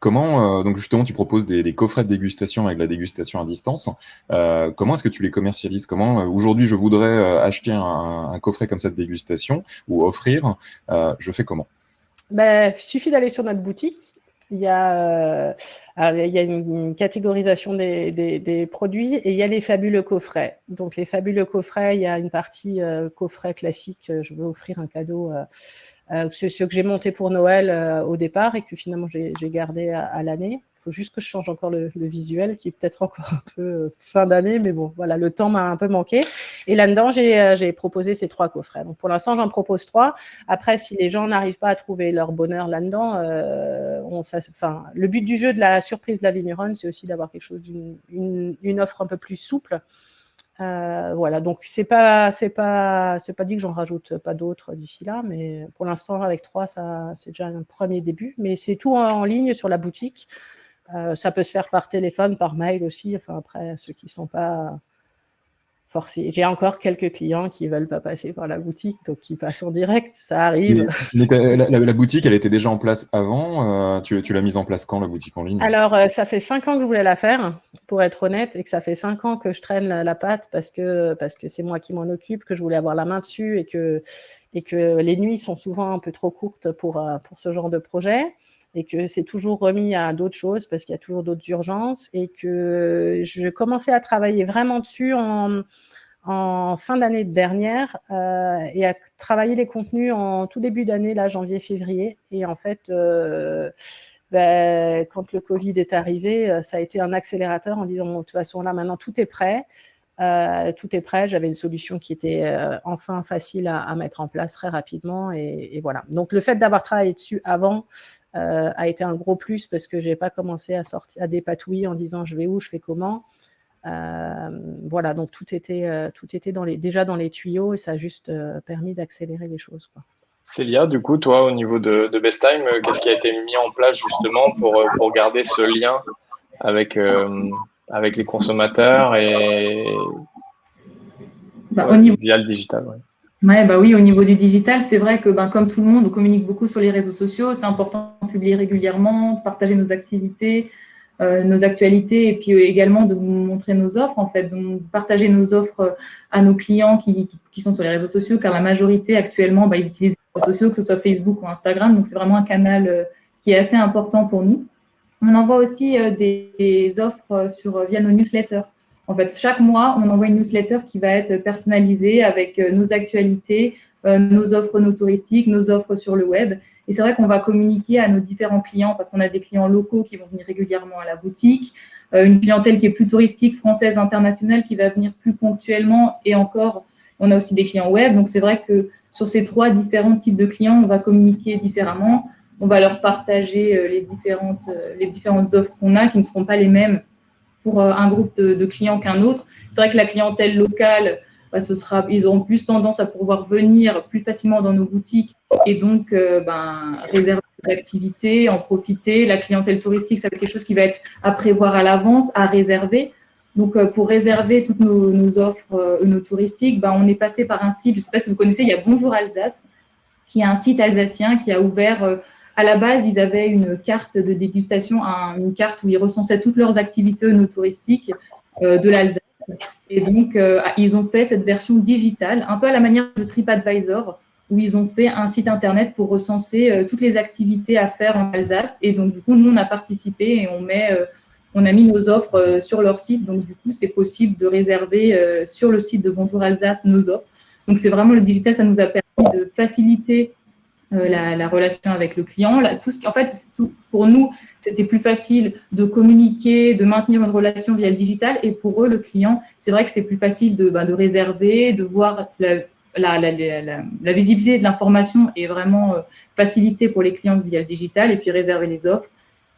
Comment, donc justement, tu proposes des coffrets de dégustation avec la dégustation à distance. Comment est-ce que tu les commercialises? Comment, aujourd'hui, je voudrais acheter un coffret comme ça de dégustation ou offrir, je fais comment? Il suffit d'aller sur notre boutique. Il y a une catégorisation des produits, et il y a les fabuleux coffrets. Donc, les fabuleux coffrets, il y a une partie coffret classique. Je veux offrir un cadeau. C'est ce que j'ai monté pour Noël au départ, et que finalement j'ai gardé à l'année. Il faut juste que je change encore le visuel, qui est peut-être encore un peu fin d'année, mais bon, voilà, le temps m'a un peu manqué. Et là-dedans, j'ai proposé ces 3 coffrets. Donc, pour l'instant, j'en propose 3. Après, si les gens n'arrivent pas à trouver leur bonheur là-dedans, le but du jeu de la surprise de la vigneronne, c'est aussi d'avoir quelque chose une offre un peu plus souple. Voilà, donc c'est pas dit que j'en rajoute pas d'autres d'ici là, mais pour l'instant avec 3, ça c'est déjà un premier début. Mais c'est tout en ligne sur la boutique. Ça peut se faire par téléphone, par mail aussi. Enfin après, ceux qui sont pas forcés. J'ai encore quelques clients qui veulent pas passer par la boutique, donc qui passent en direct. Ça arrive. Mais la boutique, elle était déjà en place avant. Tu l'as mise en place quand, la boutique en ligne? Alors, ça fait 5 ans que je voulais la faire, pour être honnête, et que ça fait 5 ans que je traîne la patte parce que c'est moi qui m'en occupe, que je voulais avoir la main dessus et que les nuits sont souvent un peu trop courtes pour ce genre de projet, et que c'est toujours remis à d'autres choses parce qu'il y a toujours d'autres urgences, et que je commençais à travailler vraiment dessus en fin d'année dernière, et à travailler les contenus en tout début d'année, là, janvier-février. Et en fait, quand le Covid est arrivé, ça a été un accélérateur en disant, bon, de toute façon, là, maintenant, tout est prêt. Tout est prêt. J'avais une solution qui était enfin facile à mettre en place très rapidement. Et voilà. Donc, le fait d'avoir travaillé dessus avant a été un gros plus, parce que je n'ai pas commencé à dépatouiller en disant je vais où, je fais comment. Voilà, donc tout était déjà dans les tuyaux, et ça a juste permis d'accélérer les choses, quoi. Célia, du coup, toi, au niveau de Bestheim, qu'est-ce qui a été mis en place justement pour garder ce lien avec les consommateurs et via le digital? Oui, au niveau du digital, c'est vrai que comme tout le monde, on communique beaucoup sur les réseaux sociaux. C'est important de publier régulièrement, de partager nos activités, nos actualités, et puis également de montrer nos offres, en fait, de partager nos offres à nos clients qui sont sur les réseaux sociaux, car la majorité actuellement, ils utilisent les réseaux sociaux, que ce soit Facebook ou Instagram. Donc, c'est vraiment un canal qui est assez important pour nous. On envoie aussi des offres via nos newsletters. En fait, chaque mois, on envoie une newsletter qui va être personnalisée avec nos actualités, nos offres no touristiques, nos offres sur le web. Et c'est vrai qu'on va communiquer à nos différents clients, parce qu'on a des clients locaux qui vont venir régulièrement à la boutique, une clientèle qui est plus touristique, française, internationale, qui va venir plus ponctuellement, et encore, on a aussi des clients web. Donc, c'est vrai que sur ces 3 différents types de clients, on va communiquer différemment. On va leur partager les différentes offres qu'on a, qui ne seront pas les mêmes pour un groupe de clients qu'un autre. C'est vrai que la clientèle locale, ils auront plus tendance à pouvoir venir plus facilement dans nos boutiques, et donc réserver des activités, en profiter. La clientèle touristique, ça va être quelque chose qui va être à prévoir à l'avance, à réserver. Donc, pour réserver toutes nos offres nos touristiques, on est passé par un site, je ne sais pas si vous connaissez, il y a Bonjour Alsace, qui est un site alsacien qui a ouvert. À la base, ils avaient une carte de dégustation, une carte où ils recensaient toutes leurs activités no touristiques de l'Alsace. Et donc, ils ont fait cette version digitale, un peu à la manière de TripAdvisor, où ils ont fait un site internet pour recenser toutes les activités à faire en Alsace. Et donc, du coup, nous, on a participé et on a mis nos offres sur leur site. Donc, du coup, c'est possible de réserver sur le site de Bonjour Alsace nos offres. Donc, c'est vraiment le digital, ça nous a permis de faciliter la relation avec le client. Pour nous, c'était plus facile de communiquer, de maintenir une relation via le digital, et pour eux, le client, c'est vrai que c'est plus facile de réserver, de voir la visibilité de l'information est vraiment facilitée pour les clients via le digital, et puis réserver les offres,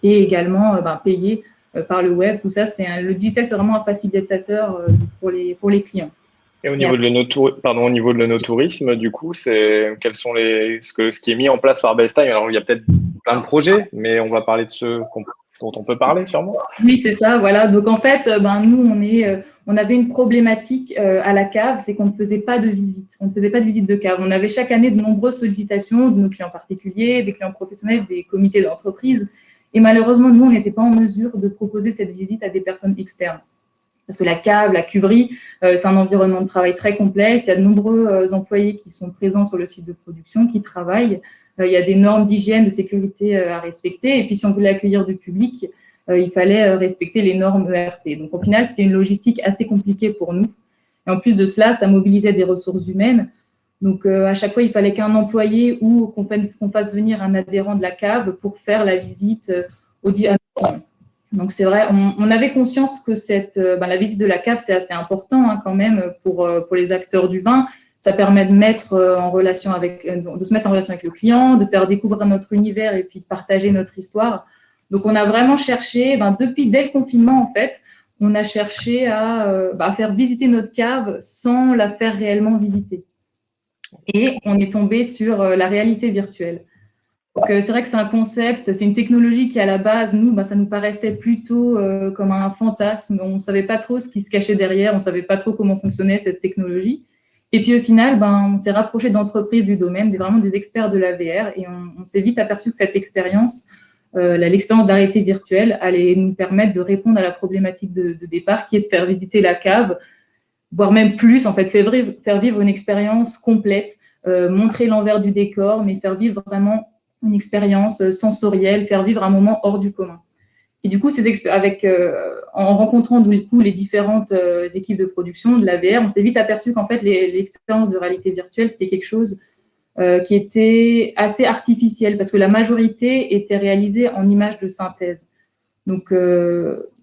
et également payer par le web. Tout ça, le digital, c'est vraiment un facilitateur pour les clients. Et au niveau de l'onotourisme, du coup, quels sont ce qui est mis en place par Bestheim? Alors, il y a peut-être plein de projets, mais on va parler de ceux dont on peut parler sûrement. Oui, c'est ça, voilà. Donc, en fait, nous, on avait une problématique à la cave, c'est qu'on ne faisait pas de visite. On ne faisait pas de visite de cave. On avait chaque année de nombreuses sollicitations de nos clients particuliers, des clients professionnels, des comités d'entreprise. Et malheureusement, nous, on n'était pas en mesure de proposer cette visite à des personnes externes. Parce que la cave, la cuverie, c'est un environnement de travail très complexe. Il y a de nombreux employés qui sont présents sur le site de production, qui travaillent. Il y a des normes d'hygiène, de sécurité à respecter. Et puis, si on voulait accueillir du public, il fallait respecter les normes ERP. Donc, au final, c'était une logistique assez compliquée pour nous. Et en plus de cela, ça mobilisait des ressources humaines. Donc, à chaque fois, il fallait qu'un employé ou qu'on fasse venir un adhérent de la cave pour faire la visite à nos clients. Donc, c'est vrai, on avait conscience que la visite de la cave, c'est assez important quand même pour les acteurs du vin. Ça permet de se mettre en relation avec le client, de faire découvrir notre univers et puis de partager notre histoire. Donc, on a vraiment cherché, dès le confinement, en fait, on a cherché à faire visiter notre cave sans la faire réellement visiter. Et on est tombé sur la réalité virtuelle. Donc, c'est vrai que c'est un concept, c'est une technologie qui, à la base, ça nous paraissait plutôt comme un fantasme. On ne savait pas trop ce qui se cachait derrière, on ne savait pas trop comment fonctionnait cette technologie. Et puis, au final, on s'est rapproché d'entreprises du domaine, vraiment des experts de la VR, et on s'est vite aperçu que cette expérience, l'expérience de la réalité virtuelle, allait nous permettre de répondre à la problématique de départ, qui est de faire visiter la cave, voire même plus, en fait, faire vivre une expérience complète, montrer l'envers du décor, mais faire vivre vraiment une expérience sensorielle, faire vivre un moment hors du commun. Et du coup, en rencontrant du coup les différentes équipes de production de la VR, on s'est vite aperçu qu'en fait, l'expérience de réalité virtuelle, c'était quelque chose qui était assez artificiel, parce que la majorité était réalisée en images de synthèse. Donc,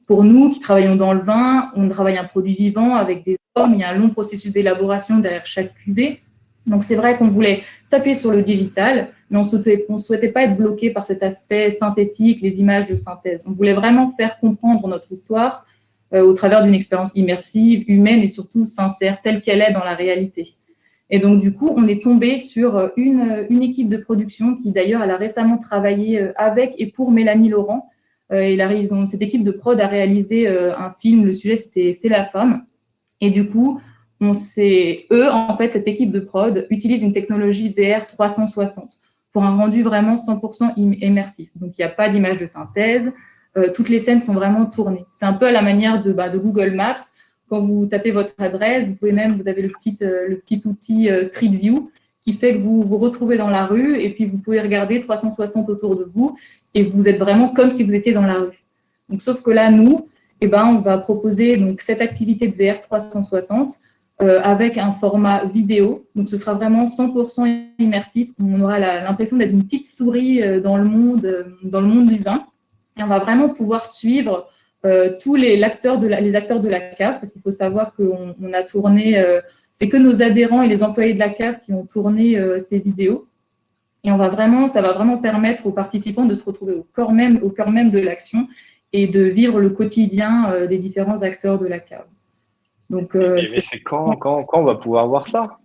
pour nous qui travaillons dans le vin, on travaille un produit vivant avec des hommes, il y a un long processus d'élaboration derrière chaque cuvée. Donc, c'est vrai qu'on voulait s'appuyer sur le digital, mais on ne souhaitait pas être bloqué par cet aspect synthétique, les images de synthèse. On voulait vraiment faire comprendre notre histoire au travers d'une expérience immersive, humaine et surtout sincère, telle qu'elle est dans la réalité. Et donc, du coup, on est tombé sur une équipe de production qui, d'ailleurs, elle a récemment travaillé avec et pour Mélanie Laurent. Cette équipe de prod a réalisé un film, le sujet, C'est la femme. Et du coup, cette équipe de prod utilise une technologie VR 360 pour un rendu vraiment 100% immersif. Donc, il n'y a pas d'image de synthèse. Toutes les scènes sont vraiment tournées. C'est un peu à la manière de Google Maps. Quand vous tapez votre adresse, vous avez le petit outil Street View qui fait que vous vous retrouvez dans la rue et puis vous pouvez regarder 360 autour de vous et vous êtes vraiment comme si vous étiez dans la rue. Donc, sauf que là, nous, on va proposer donc, cette activité de VR 360 avec un format vidéo. Donc, ce sera vraiment 100% immersif. On aura l'impression d'être une petite souris dans le monde du vin. Et on va vraiment pouvoir suivre tous les acteurs de la cave, parce qu'il faut savoir qu'on a tourné, c'est que nos adhérents et les employés de la cave qui ont tourné ces vidéos. Et ça va vraiment permettre aux participants de se retrouver au cœur même de l'action et de vivre le quotidien des différents acteurs de la cave. Donc, mais c'est quand on va pouvoir voir ça?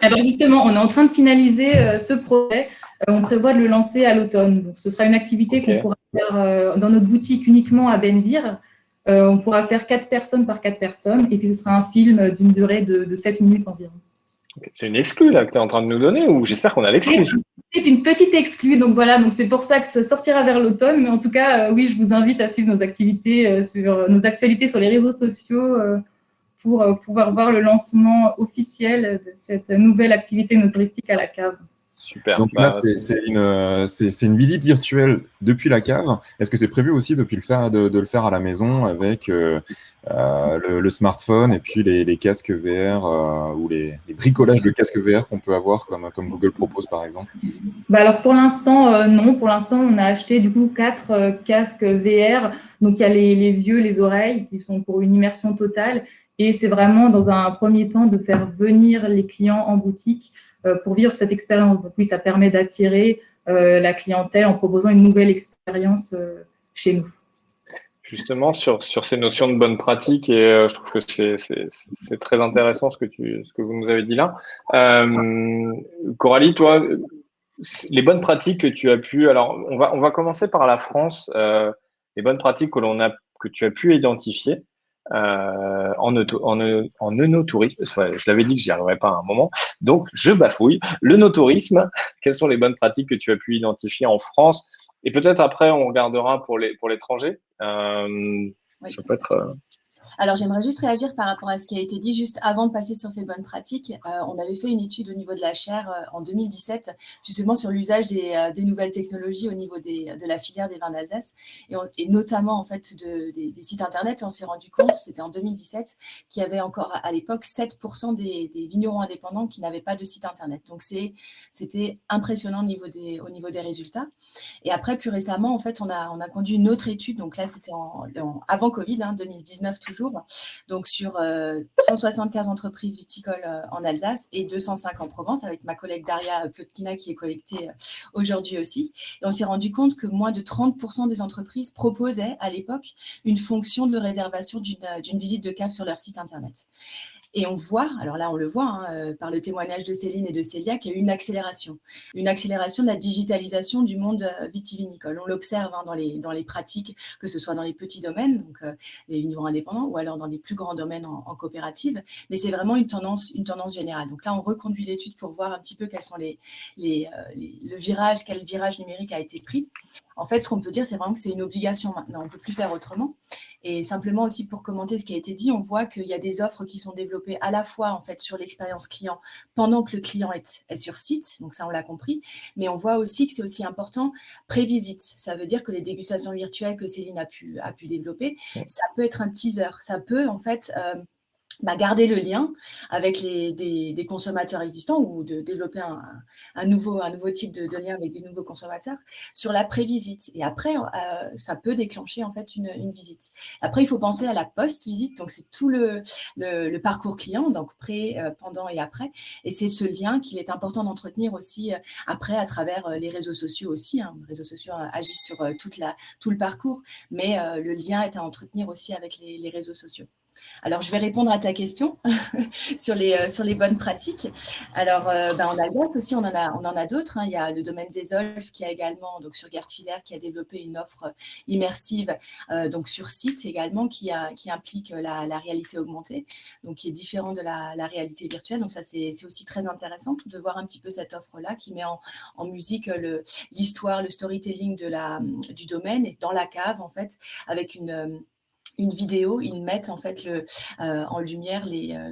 Alors justement, on est en train de finaliser ce projet. On prévoit de le lancer à l'automne. Donc, ce sera une activité qu'on pourra faire dans notre boutique uniquement à Benvir. On pourra faire 4 personnes par 4 personnes. Et puis, ce sera un film d'une durée de 7 minutes environ. Okay. C'est une exclue là que tu es en train de nous donner ou j'espère qu'on a l'exclue? C'est une petite exclue. Donc voilà, c'est pour ça que ça sortira vers l'automne. Mais en tout cas, oui, je vous invite à suivre nos activités sur nos actualités sur les réseaux sociaux pour pouvoir voir le lancement officiel de cette nouvelle activité touristique à la cave. Super. Donc là, c'est une visite virtuelle depuis la cave. Est-ce que c'est prévu aussi de le faire à la maison avec le smartphone et puis les casques VR ou les bricolages de casques VR qu'on peut avoir comme Google propose par exemple? Alors pour l'instant, non. Pour l'instant, on a acheté du coup 4 casques VR. Donc il y a les yeux, les oreilles qui sont pour une immersion totale. Et c'est vraiment dans un premier temps de faire venir les clients en boutique pour vivre cette expérience. Donc oui, ça permet d'attirer la clientèle en proposant une nouvelle expérience chez nous. Justement, sur ces notions de bonne pratique, et je trouve que c'est très intéressant ce que vous nous avez dit là. Coralie, toi, les bonnes pratiques que tu as pu… Alors, on va commencer par la France. Les bonnes pratiques que tu as pu identifier en œnotourisme. Je l'avais dit que j'y arriverais pas à un moment, donc je bafouille. L'œnotourisme, quelles sont les bonnes pratiques que tu as pu identifier en France? Et peut-être après, on regardera pour l'étranger. Oui. Ça peut être… Alors, j'aimerais juste réagir par rapport à ce qui a été dit juste avant de passer sur ces bonnes pratiques. On avait fait une étude au niveau de la chaire en 2017, justement sur l'usage des nouvelles technologies au niveau de la filière des vins d'Alsace, et notamment en fait des sites internet. On s'est rendu compte, c'était en 2017, qu'il y avait encore à l'époque 7% des vignerons indépendants qui n'avaient pas de site internet. Donc, c'était impressionnant au niveau des résultats. Et après, plus récemment, en fait, on a conduit une autre étude. Donc là, c'était avant Covid, 2019 toujours. Donc sur 175 entreprises viticoles en Alsace et 205 en Provence, avec ma collègue Daria Plotkina qui est collectée aujourd'hui aussi. Et on s'est rendu compte que moins de 30% des entreprises proposaient à l'époque une fonction de réservation d'une visite de cave sur leur site internet. Et on voit, alors là on le voit par le témoignage de Céline et de Célia, qu'il y a eu une accélération de la digitalisation du monde vitivinicole. On l'observe dans les pratiques, que ce soit dans les petits domaines, donc les vignerons indépendants, ou alors dans les plus grands domaines en coopérative, mais c'est vraiment une tendance générale. Donc là on reconduit l'étude pour voir un petit peu quels sont quel virage numérique a été pris. En fait, ce qu'on peut dire, c'est vraiment que c'est une obligation maintenant, on ne peut plus faire autrement. Et simplement aussi pour commenter ce qui a été dit, on voit qu'il y a des offres qui sont développées à la fois en fait sur l'expérience client pendant que le client est sur site, donc ça on l'a compris, mais on voit aussi que c'est aussi important pré-visite. Ça veut dire que les dégustations virtuelles que Céline a pu développer, ça peut être un teaser, ça peut en fait garder le lien avec des consommateurs existants ou de développer un nouveau type de lien avec des nouveaux consommateurs sur la pré-visite. Et après, ça peut déclencher en fait une visite. Après, il faut penser à la post-visite. Donc, c'est tout le parcours client, donc pré, pendant et après. Et c'est ce lien qu'il est important d'entretenir aussi après à travers les réseaux sociaux aussi. Les réseaux sociaux agissent sur tout le parcours, mais le lien est à entretenir aussi avec les réseaux sociaux. Alors, je vais répondre à ta question sur les bonnes pratiques. Alors, en Alsace aussi, on en a d'autres. Il y a le domaine Zesolf qui a également, donc sur Gertwiller, qui a développé une offre immersive, donc sur site également, qui implique la réalité augmentée, donc qui est différent de la réalité virtuelle. Donc ça, c'est aussi très intéressant de voir un petit peu cette offre-là qui met en musique l'histoire, le storytelling du domaine et dans la cave, en fait, avec une vidéo, ils mettent en fait en lumière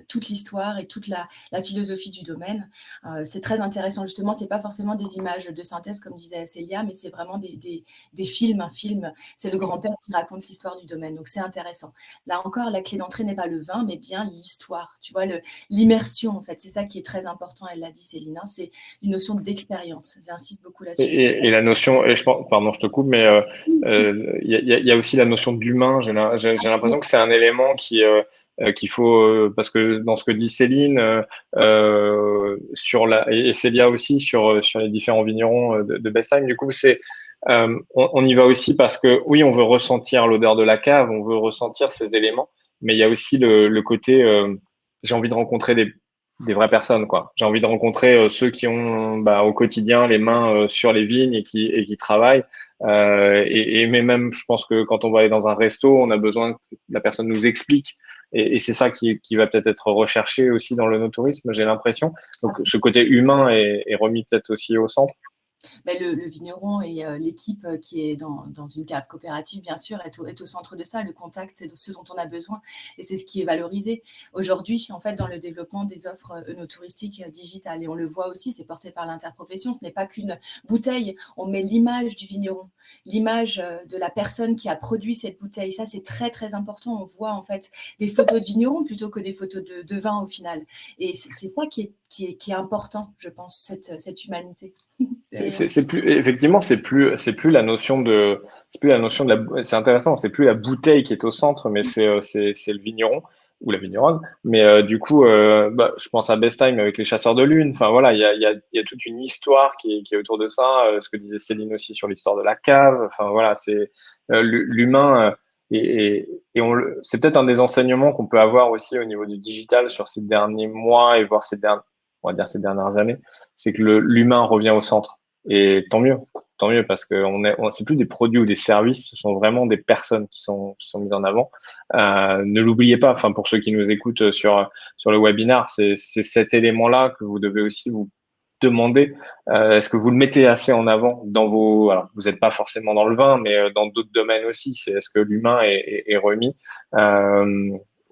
toute l'histoire et toute la philosophie du domaine. C'est très intéressant, justement, c'est pas forcément des images de synthèse comme disait Célia, mais c'est vraiment des films. Un film, c'est le grand-père qui raconte l'histoire du domaine, donc c'est intéressant. Là encore, la clé d'entrée n'est pas le vin, mais bien l'histoire, tu vois, l'immersion en fait, c'est ça qui est très important, elle l'a dit Céline, c'est une notion d'expérience, j'insiste beaucoup là-dessus. Et la notion, et je pense, pardon, je te coupe, mais il y a aussi la notion d'humain. J'ai l'impression que c'est un élément qu'il faut, parce que dans ce que dit Céline et Célia aussi sur les différents vignerons de Bestheim, du coup, on y va aussi parce que oui, on veut ressentir l'odeur de la cave, on veut ressentir ces éléments, mais il y a aussi le côté, j'ai envie de rencontrer des vraies personnes, quoi. J'ai envie de rencontrer ceux qui ont au quotidien les mains sur les vignes et qui travaillent. Mais même, je pense que quand on va aller dans un resto, on a besoin que la personne nous explique. Et c'est ça qui va peut-être être recherché aussi dans le no-tourisme, j'ai l'impression. Donc, ce côté humain est remis peut-être aussi au centre. Le vigneron et l'équipe qui est dans une cave coopérative, bien sûr, est au centre de ça. Le contact, c'est ce dont on a besoin et c'est ce qui est valorisé aujourd'hui, en fait, dans le développement des offres œnotouristiques digitales. Et on le voit aussi, c'est porté par l'interprofession. Ce n'est pas qu'une bouteille. On met l'image du vigneron, l'image de la personne qui a produit cette bouteille. Ça, c'est très, très important. On voit, en fait, des photos de vignerons plutôt que des photos de vin au final. Et c'est ça qui est important, je pense, cette humanité. Effectivement, c'est plus la notion de c'est intéressant, c'est plus la bouteille qui est au centre, mais c'est le vigneron ou la vigneronne. Mais du coup, je pense à Bestheim avec les chasseurs de lune. Enfin voilà, il y a toute une histoire qui est autour de ça. Ce que disait Céline aussi sur l'histoire de la cave. Enfin voilà, c'est l'humain. C'est peut-être un des enseignements qu'on peut avoir aussi au niveau du digital sur ces derniers mois et voir ces dernières années, c'est que l'humain revient au centre. Et tant mieux parce que c'est plus des produits ou des services, ce sont vraiment des personnes qui sont mises en avant. Ne l'oubliez pas, enfin pour ceux qui nous écoutent sur le webinar, c'est cet élément-là que vous devez aussi vous demander, est-ce que vous le mettez assez en avant dans vos… Alors, vous n'êtes pas forcément dans le vin, mais dans d'autres domaines aussi. C'est est-ce que l'humain est remis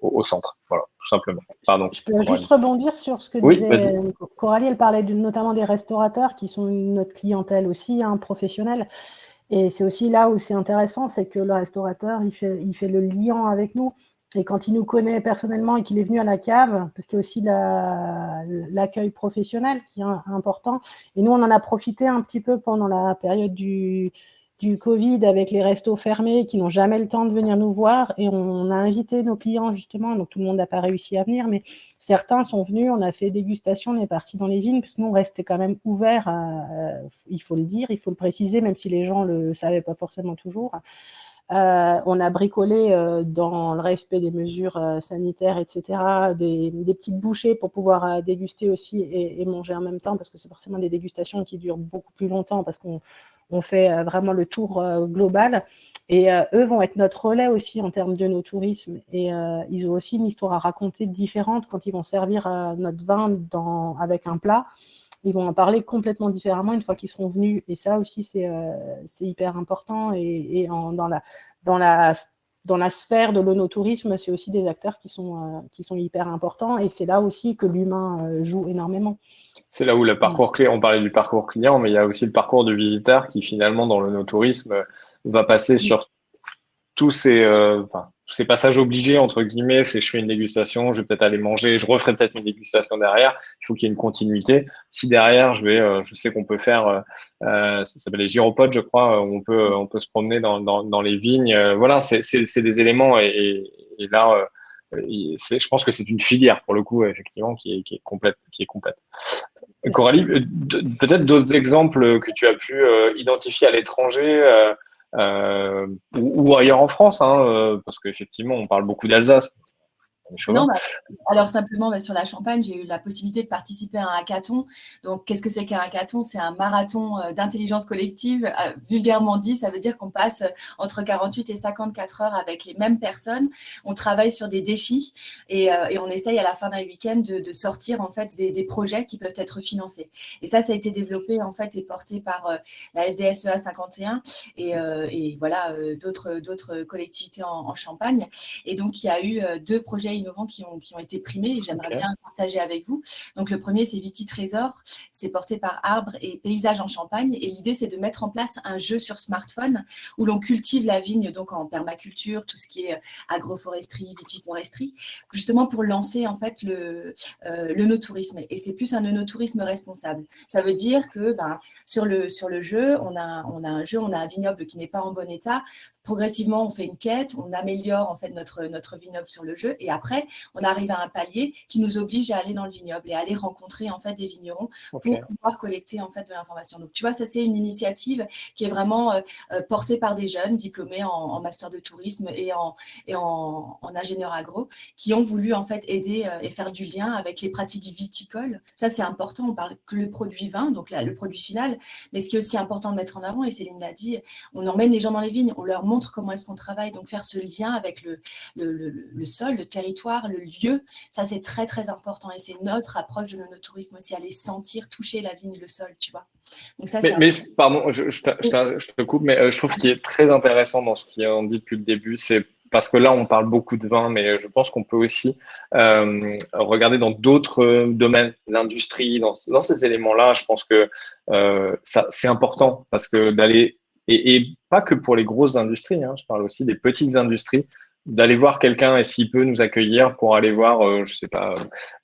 au centre. Voilà, tout simplement. Pardon. Je peux juste rebondir sur ce que Oui, disait Coralie. Elle parlait notamment des restaurateurs qui sont notre clientèle aussi, professionnelle. Et c'est aussi là où c'est intéressant, c'est que le restaurateur, il fait le lien avec nous. Et quand il nous connaît personnellement et qu'il est venu à la cave, parce qu'il y a aussi l'accueil professionnel qui est important. Et nous, on en a profité un petit peu pendant la période du Covid avec les restos fermés qui n'ont jamais le temps de venir nous voir. Et on a invité nos clients justement, donc tout le monde n'a pas réussi à venir, mais certains sont venus, on a fait dégustation, on est parti dans les vignes, parce que nous, on restait quand même ouverts, il faut le dire, il faut le préciser, même si les gens ne le savaient pas forcément toujours. On a bricolé dans le respect des mesures sanitaires, etc., des petites bouchées pour pouvoir déguster aussi et manger en même temps, parce que c'est forcément des dégustations qui durent beaucoup plus longtemps, parce qu'on fait vraiment le tour global. Et eux vont être notre relais aussi en termes de nos tourismes. Et ils ont aussi une histoire à raconter différente quand ils vont servir notre vin avec un plat. Ils vont en parler complètement différemment une fois qu'ils seront venus. Et ça aussi, c'est hyper important. Et dans la sphère de l'onotourisme, c'est aussi des acteurs qui sont hyper importants. Et c'est là aussi que l'humain joue énormément. C'est là où le parcours client, on parlait du parcours client, mais il y a aussi le parcours du visiteur qui finalement, dans l'onotourisme, va passer sur tous ces passages obligés, entre guillemets. C'est je fais une dégustation, je vais peut-être aller manger, je referai peut-être une dégustation derrière. Il faut qu'il y ait une continuité. Si derrière, je sais qu'on peut faire, ça s'appelle les gyropodes, je crois, où on peut se promener dans les vignes. Voilà, c'est des éléments et là, je pense que c'est une filière pour le coup, effectivement, qui est complète, Coralie, peut-être d'autres exemples que tu as pu identifier à l'étranger ou ailleurs en France, parce qu'effectivement, on parle beaucoup d'Alsace. Non, alors simplement sur la Champagne, j'ai eu la possibilité de participer à un hackathon. Donc, qu'est-ce que c'est qu'un hackathon? C'est un marathon d'intelligence collective. Vulgairement dit, ça veut dire qu'on passe entre 48 et 54 heures avec les mêmes personnes. On travaille sur des défis et on essaye à la fin d'un week-end de sortir en fait des projets qui peuvent être financés. Et ça a été développé en fait et porté par la FDSEA 51 et voilà d'autres collectivités en Champagne. Et donc, il y a eu 2 projets innovants qui ont été primés et j'aimerais bien partager avec vous. Donc, le premier, c'est Viti Trésor. C'est porté par Arbre et Paysages en Champagne. Et l'idée, c'est de mettre en place un jeu sur smartphone où l'on cultive la vigne donc en permaculture, tout ce qui est agroforesterie, vitiforesterie, justement pour lancer en fait l'œnotourisme. Et c'est plus un œnotourisme responsable. Ça veut dire que sur le jeu, on a un vignoble qui n'est pas en bon état. Progressivement, on fait une quête, on améliore en fait notre vignoble sur le jeu et après, on arrive à un palier qui nous oblige à aller dans le vignoble et à aller rencontrer en fait des vignerons pour pouvoir collecter en fait de l'information. Donc, tu vois, ça c'est une initiative qui est vraiment portée par des jeunes diplômés en master de tourisme et en ingénieur agro qui ont voulu en fait aider et faire du lien avec les pratiques viticoles. Ça, c'est important. On parle que le produit vin, donc le produit final, mais ce qui est aussi important de mettre en avant, et Céline l'a dit, on emmène les gens dans les vignes, on leur montre comment est-ce qu'on travaille, donc faire ce lien avec le sol, le territoire, le lieu, ça c'est très très important et c'est notre approche de l'onotourisme aussi, aller sentir, toucher la vigne, le sol, tu vois. Donc ça, mais pardon, je te coupe, mais je trouve qu'il est très intéressant dans ce qu'on dit depuis le début, c'est parce que là on parle beaucoup de vin, mais je pense qu'on peut aussi regarder dans d'autres domaines, l'industrie, dans ces éléments-là, je pense que ça c'est important parce que d'aller et pas que pour les grosses industries, je parle aussi des petites industries, d'aller voir quelqu'un et s'il peut nous accueillir pour aller voir, je sais pas,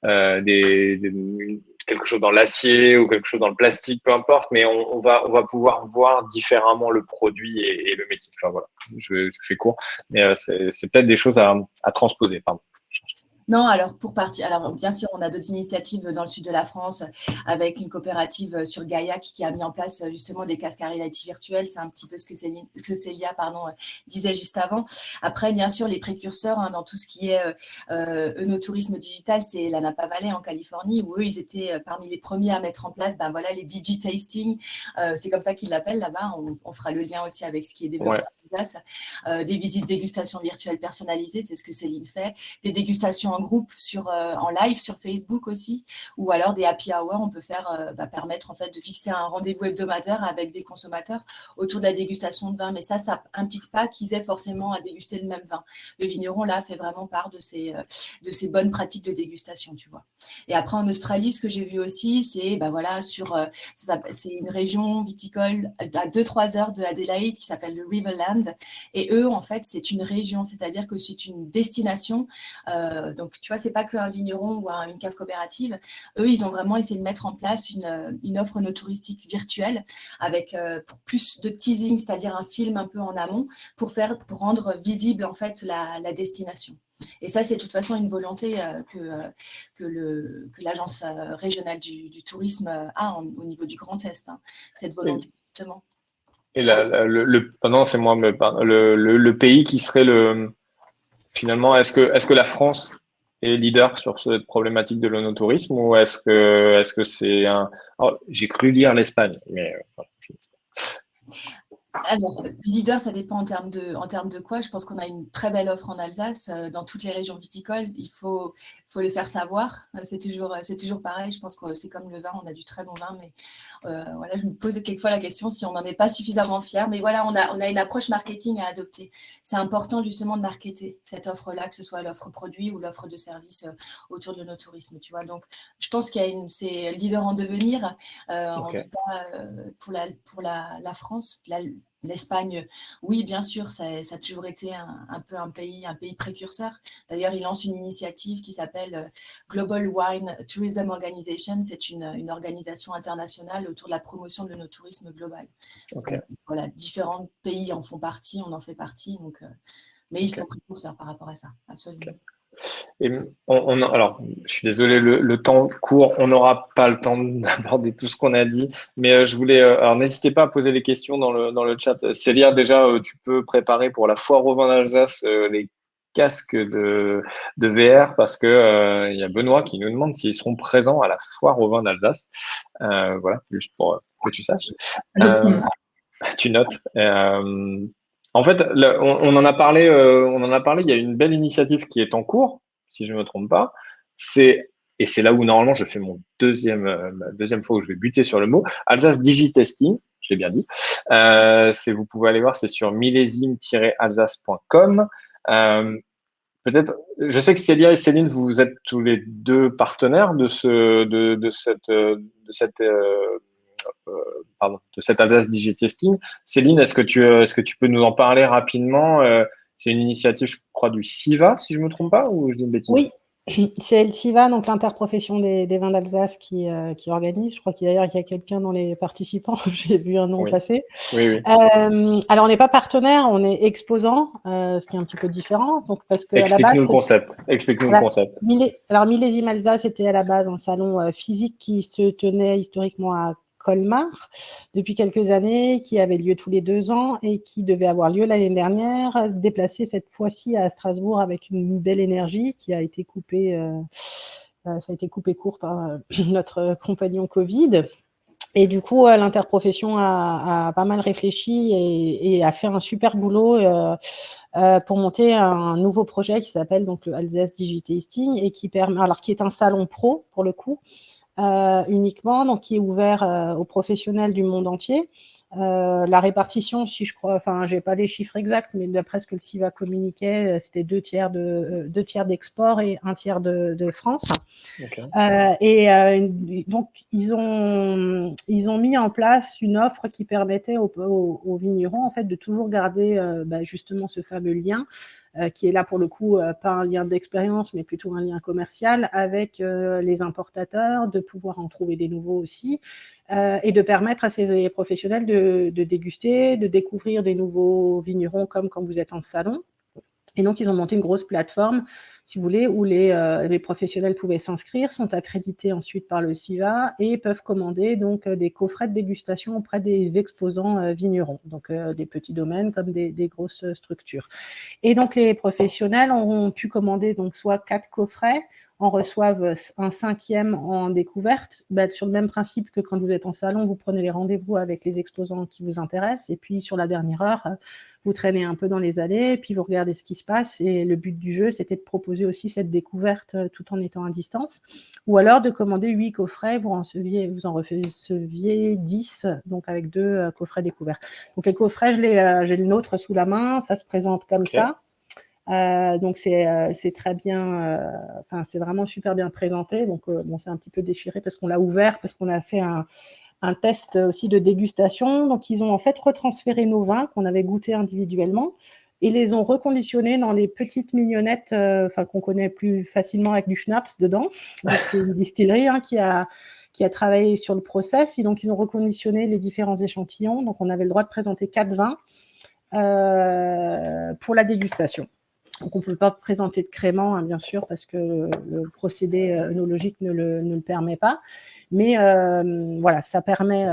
quelque chose dans l'acier ou quelque chose dans le plastique, peu importe, mais on va pouvoir voir différemment le produit et le métier. Enfin voilà, je fais court, mais c'est peut-être des choses à transposer. Pardon. Non, alors bien sûr, on a d'autres initiatives dans le sud de la France avec une coopérative sur Gaillac qui a mis en place justement des casques à réalité virtuelle. C'est un petit peu ce que Célia disait juste avant. Après, bien sûr, les précurseurs dans tout ce qui est œnotourisme digital, c'est la Napa Valley en Californie où eux, ils étaient parmi les premiers à mettre en place les digi-tasting. C'est comme ça qu'ils l'appellent là-bas. On fera le lien aussi avec ce qui est développé place, des visites dégustation virtuelles personnalisées, c'est ce que Céline fait, des dégustations en groupe en live sur Facebook aussi, ou alors des happy hour, on peut permettre en fait de fixer un rendez-vous hebdomadaire avec des consommateurs autour de la dégustation de vin, mais ça implique pas qu'ils aient forcément à déguster le même vin. Le vigneron là fait vraiment part de ces bonnes pratiques de dégustation, tu vois. Et après en Australie, ce que j'ai vu aussi, c'est c'est une région viticole à 2-3 heures de Adélaïde qui s'appelle le Riverland, et eux en fait c'est une région, c'est-à-dire que c'est une destination, donc tu vois, c'est pas qu'un vigneron ou une cave coopérative. Eux, ils ont vraiment essayé de mettre en place une offre no touristique virtuelle avec pour plus de teasing, c'est-à-dire un film un peu en amont pour rendre visible en fait la destination. Et ça, c'est de toute façon une volonté que l'agence régionale du tourisme a au niveau du Grand Est, hein, cette volonté justement. Et pardon, c'est moi, mais le pays qui serait finalement, est-ce que la France est leader sur cette problématique de l'onotourisme, ou est-ce que c'est j'ai cru lire l'Espagne, mais je ne sais pas. Alors, leader, ça dépend en termes de quoi. Je pense qu'on a une très belle offre en Alsace, dans toutes les régions viticoles. Il faut le faire savoir. C'est toujours pareil. Je pense que c'est comme le vin, on a du très bon vin, mais voilà, je me pose quelquefois la question si on n'en est pas suffisamment fier. Mais voilà, on a une approche marketing à adopter. C'est important justement de marketer cette offre-là, que ce soit l'offre produit ou l'offre de service autour de nos tourismes. Tu vois. Donc, je pense c'est leader en devenir. En tout cas, pour la France, l'Espagne, oui, bien sûr, ça a toujours été un peu un pays précurseur. D'ailleurs, il lance une initiative qui s'appelle Global Wine Tourism Organization. C'est une organisation internationale autour de la promotion de l'onotourisme global. Donc, voilà, différents pays en font partie, on en fait partie. Donc, mais ils sont précurseurs par rapport à ça, absolument. Et alors, je suis désolé, le temps court, on n'aura pas le temps d'aborder tout ce qu'on a dit, mais je voulais, alors n'hésitez pas à poser des questions dans le chat. Célia, déjà, tu peux préparer pour la foire au vin d'Alsace les casques de VR, parce que il y a Benoît qui nous demande s'ils seront présents à la foire au vin d'Alsace. Voilà, juste pour que tu saches. Tu notes. En fait, on en a parlé. Il y a une belle initiative qui est en cours, si je ne me trompe pas. Et c'est là où normalement je fais ma deuxième fois où je vais buter sur le mot. Alsace Digitesting, je l'ai bien dit. Vous pouvez aller voir, c'est sur millésime-alsace.com. Peut-être, je sais que Célia et Céline, vous êtes tous les deux partenaires de cet Alsace Digitesting. Céline, est-ce que tu peux nous en parler rapidement? C'est une initiative, je crois, du CIVA, si je ne me trompe pas, ou je dis une bêtise? Oui, c'est le CIVA, donc l'interprofession des vins d'Alsace qui organise. Je crois qu'il y a quelqu'un dans les participants, j'ai vu un nom passer. Oui. Alors, on n'est pas partenaire, on est exposant, ce qui est un petit peu différent. Donc, parce que Explique-nous le concept. Alors, Millésime Alsace était à la base un salon physique qui se tenait historiquement à Colmar depuis quelques années, qui avait lieu tous les 2 ans et qui devait avoir lieu l'année dernière, déplacé cette fois-ci à Strasbourg avec une belle énergie qui a été coupée, ça a été coupé court par notre compagnon Covid. Et du coup, l'interprofession a pas mal réfléchi et a fait un super boulot pour monter un nouveau projet qui s'appelle donc le Alsace Digitesting et qui est un salon pro pour le coup, uniquement, donc qui est ouvert aux professionnels du monde entier. La répartition, si je crois, enfin, j'ai pas les chiffres exacts, mais d'après ce que le CIVA communiquait, c'était 2 tiers d'export et 1 tiers de France. Donc ils ont mis en place une offre qui permettait aux vignerons en fait de toujours garder justement ce fameux lien qui est là pour le coup pas un lien d'expérience mais plutôt un lien commercial avec les importateurs, de pouvoir en trouver des nouveaux aussi et de permettre à ces professionnels de déguster, de découvrir des nouveaux vignerons comme quand vous êtes en salon. Et donc, ils ont monté une grosse plateforme, si vous voulez, où les professionnels pouvaient s'inscrire, sont accrédités ensuite par le CIVA et peuvent commander donc des coffrets de dégustation auprès des exposants vignerons, donc des petits domaines comme des grosses structures. Et donc, les professionnels ont pu commander donc soit 4 coffrets en reçoivent un 5e en découverte, sur le même principe que quand vous êtes en salon, vous prenez les rendez-vous avec les exposants qui vous intéressent, et puis sur la dernière heure, vous traînez un peu dans les allées, et puis vous regardez ce qui se passe, et le but du jeu, c'était de proposer aussi cette découverte tout en étant à distance, ou alors de commander 8 coffrets, vous en receviez 10, donc avec 2 coffrets découverts. Donc les coffrets, j'ai le nôtre sous la main, ça se présente comme ça. Donc c'est très bien, c'est vraiment super bien présenté. Donc c'est un petit peu déchiré parce qu'on l'a ouvert, parce qu'on a fait un test aussi de dégustation. Donc ils ont en fait retransféré nos vins qu'on avait goûtés individuellement et les ont reconditionnés dans les petites mignonnettes qu'on connaît plus facilement avec du schnapps dedans. Donc c'est une distillerie qui a travaillé sur le process, et donc ils ont reconditionné les différents échantillons. Donc on avait le droit de présenter 4 vins pour la dégustation. Donc, on ne peut pas présenter de crément, bien sûr, parce que le procédé œnologique ne le permet pas. Mais voilà, ça permet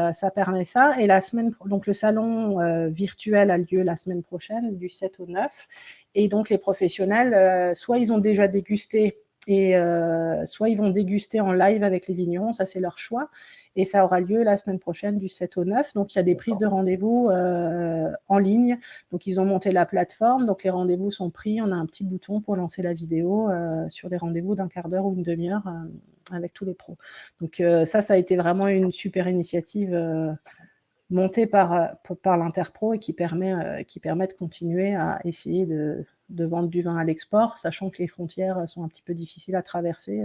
ça. Et donc le salon virtuel a lieu la semaine prochaine, du 7 au 9. Et donc, les professionnels, soit ils ont déjà dégusté, et soit ils vont déguster en live avec les vignerons, ça c'est leur choix. Et ça aura lieu la semaine prochaine du 7 au 9. Donc, il y a des prises de rendez-vous en ligne. Donc, ils ont monté la plateforme. Donc, les rendez-vous sont pris. On a un petit bouton pour lancer la vidéo sur les rendez-vous d'un quart d'heure ou une demi-heure avec tous les pros. Donc, ça a été vraiment une super initiative montée par l'Interpro et qui permet de continuer à essayer de vendre du vin à l'export, sachant que les frontières sont un petit peu difficiles à traverser.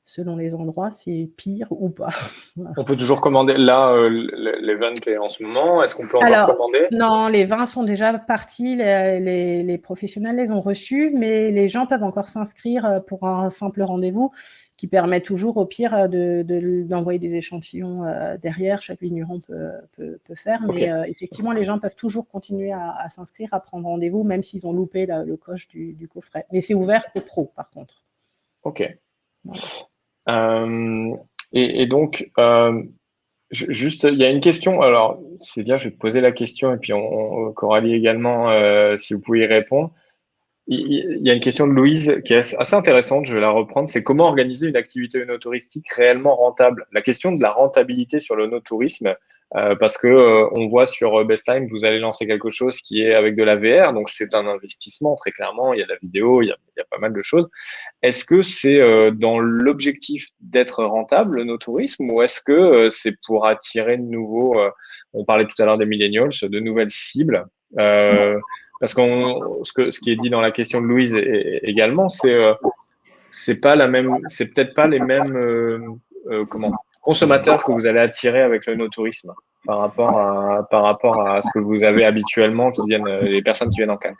Selon les endroits, c'est pire ou pas. Voilà. On peut toujours commander. Là, l'event est en ce moment. Est-ce qu'on peut encore commander? Non, les vins sont déjà partis. Les professionnels les ont reçus, mais les gens peuvent encore s'inscrire pour un simple rendez-vous qui permet toujours, au pire, d'envoyer des échantillons derrière. Chaque vigneron peut faire. Mais effectivement, les gens peuvent toujours continuer à s'inscrire, à prendre rendez-vous, même s'ils ont loupé le coche du coffret. Mais c'est ouvert qu'aux pros, par contre. Ok. Voilà. Et donc, juste, il y a une question. Alors, c'est bien, je vais te poser la question et puis Coralie également, si vous pouvez y répondre. Il y a une question de Louise qui est assez intéressante, je vais la reprendre. C'est comment organiser une activité œnotouristique réellement rentable? La question de la rentabilité sur l'œnotourisme, parce que on voit sur Bestheim, vous allez lancer quelque chose qui est avec de la VR, donc c'est un investissement très clairement. Il y a la vidéo, il y a pas mal de choses. Est-ce que c'est dans l'objectif d'être rentable, l'œnotourisme, ou est-ce que c'est pour attirer de nouveaux, on parlait tout à l'heure des millennials, de nouvelles cibles? Parce que ce qui est dit dans la question de Louise également, c'est peut-être pas les mêmes consommateurs que vous allez attirer avec l'œnotourisme par rapport à ce que vous avez habituellement, les personnes qui viennent en Cannes.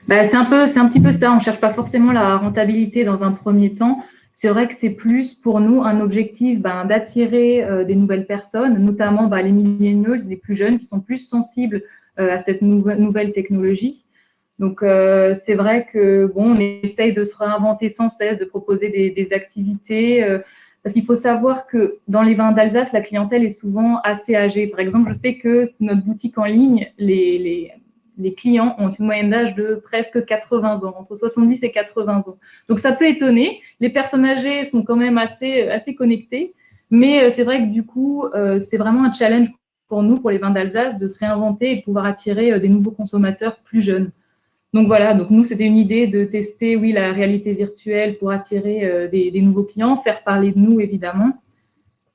C'est un petit peu ça. On ne cherche pas forcément la rentabilité dans un premier temps. C'est vrai que c'est plus pour nous un objectif d'attirer des nouvelles personnes, notamment les millennials, les plus jeunes qui sont plus sensibles à cette nouvelle technologie. Donc, c'est vrai que on essaye de se réinventer sans cesse, de proposer des activités. Parce qu'il faut savoir que dans les vins d'Alsace, la clientèle est souvent assez âgée. Par exemple, je sais que notre boutique en ligne, les clients ont une moyenne d'âge de presque 80 ans, entre 70 et 80 ans. Donc, ça peut étonner. Les personnes âgées sont quand même assez connectées. Mais c'est vrai que du coup, c'est vraiment un challenge pour nous, pour les vins d'Alsace, de se réinventer et de pouvoir attirer des nouveaux consommateurs plus jeunes. Donc voilà, donc nous, c'était une idée de tester, la réalité virtuelle pour attirer des nouveaux clients, faire parler de nous, évidemment.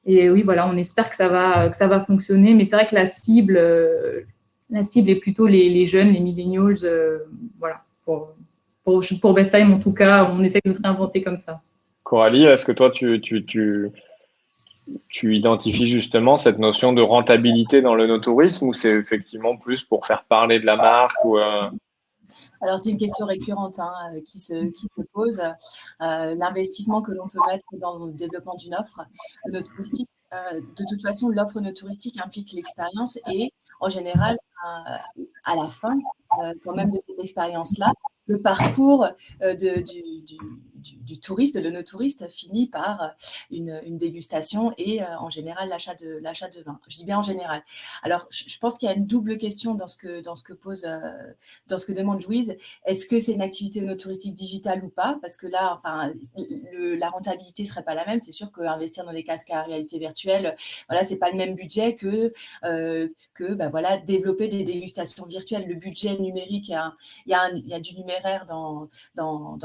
Et oui, voilà, on espère que ça va fonctionner. Mais c'est vrai que la cible est plutôt les jeunes, les millennials. Voilà, pour Bestheim, en tout cas, on essaie de se réinventer comme ça. Coralie, est-ce que toi, tu identifies justement cette notion de rentabilité dans l'œnotourisme, ou c'est effectivement plus pour faire parler de la marque Alors, c'est une question récurrente qui se pose. L'investissement que l'on peut mettre dans le développement d'une offre œnotouristique. De toute façon, l'offre œnotouristique implique l'expérience et, en général, à la fin, quand même de cette expérience-là, le parcours du touriste, de l'onotouriste, finit par une dégustation et en général l'achat de vin. Je dis bien en général. Alors, je pense qu'il y a une double question dans ce que demande Louise. Est-ce que c'est une activité onotouristique digitale ou pas? Parce que là, enfin, la rentabilité serait pas la même. C'est sûr qu'investir dans des casques à réalité virtuelle, voilà, c'est pas le même budget que voilà, développer des dégustations virtuelles. Le budget numérique, il y a du numéraire dans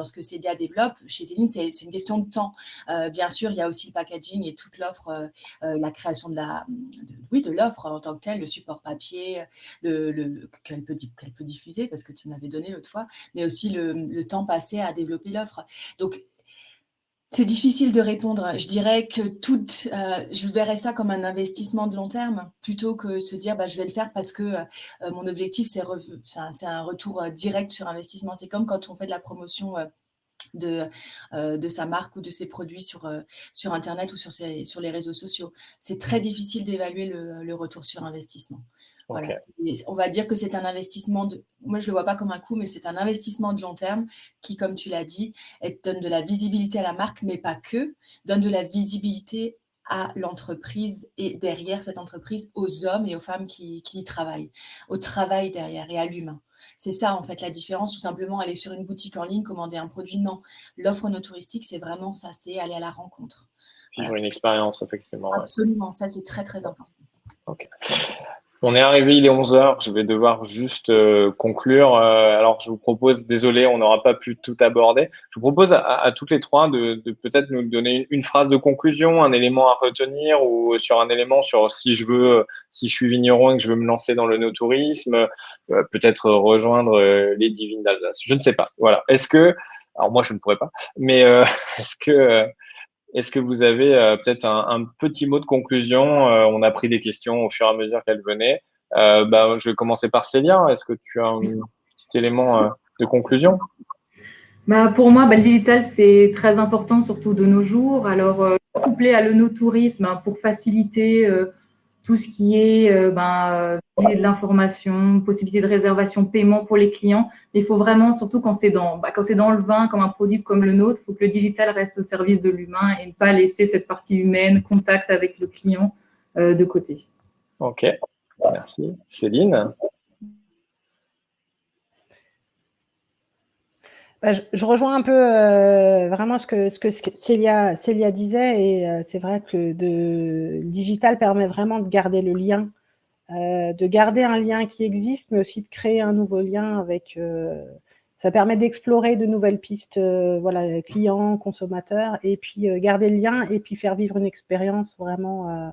ce que Célia développe. Chez Céline, c'est une question de temps. Bien sûr, il y a aussi le packaging et toute l'offre, la création de l'offre en tant que telle, le support papier, qu'elle peut diffuser, parce que tu m'avais donné l'autre fois, mais aussi le temps passé à développer l'offre. Donc, c'est difficile de répondre. Je dirais que je verrais ça comme un investissement de long terme, plutôt que se dire je vais le faire parce que mon objectif, c'est un retour direct sur investissement. C'est comme quand on fait de la promotion de sa marque ou de ses produits sur Internet ou sur les réseaux sociaux. C'est très difficile d'évaluer le retour sur investissement. Voilà. Okay. On va dire que c'est un investissement, moi je ne le vois pas comme un coût, mais c'est un investissement de long terme qui, comme tu l'as dit, donne de la visibilité à la marque, mais pas que, donne de la visibilité à l'entreprise et derrière cette entreprise, aux hommes et aux femmes qui y travaillent, au travail derrière et à l'humain. C'est ça, en fait, la différence, tout simplement, aller sur une boutique en ligne, commander un produit, non. L'offre onotouristique, c'est vraiment ça, c'est aller à la rencontre. Vivre une expérience, effectivement. Absolument, ça, c'est très, très important. Ok. On est arrivé, il est 11h, je vais devoir juste conclure. Alors, je vous propose, désolé, on n'aura pas pu tout aborder. Je vous propose à toutes les trois de peut-être nous donner une phrase de conclusion, un élément à retenir ou sur un élément sur si je suis vigneron et que je veux me lancer dans le no-tourisme, peut-être rejoindre les Divines d'Alsace. Je ne sais pas. Voilà. Alors moi, je ne pourrais pas, mais est-ce que vous avez peut-être un petit mot de conclusion? On a pris des questions au fur et à mesure qu'elles venaient. Je vais commencer par Célia. Est-ce que tu as un petit élément de conclusion? Pour moi, le digital, c'est très important, surtout de nos jours. Alors, couplé à l'onotourisme pour faciliter tout ce qui est de l'information, possibilité de réservation, paiement pour les clients. Il faut vraiment, surtout quand c'est dans le vin, comme un produit comme le nôtre, il faut que le digital reste au service de l'humain et ne pas laisser cette partie humaine, contact avec le client de côté. Ok, merci. Céline? Je rejoins un peu vraiment ce que Célia disait, et c'est vrai que le digital permet vraiment de garder le lien, de garder un lien qui existe, mais aussi de créer un nouveau lien avec. Ça permet d'explorer de nouvelles pistes, clients, consommateurs, et puis garder le lien et puis faire vivre une expérience vraiment.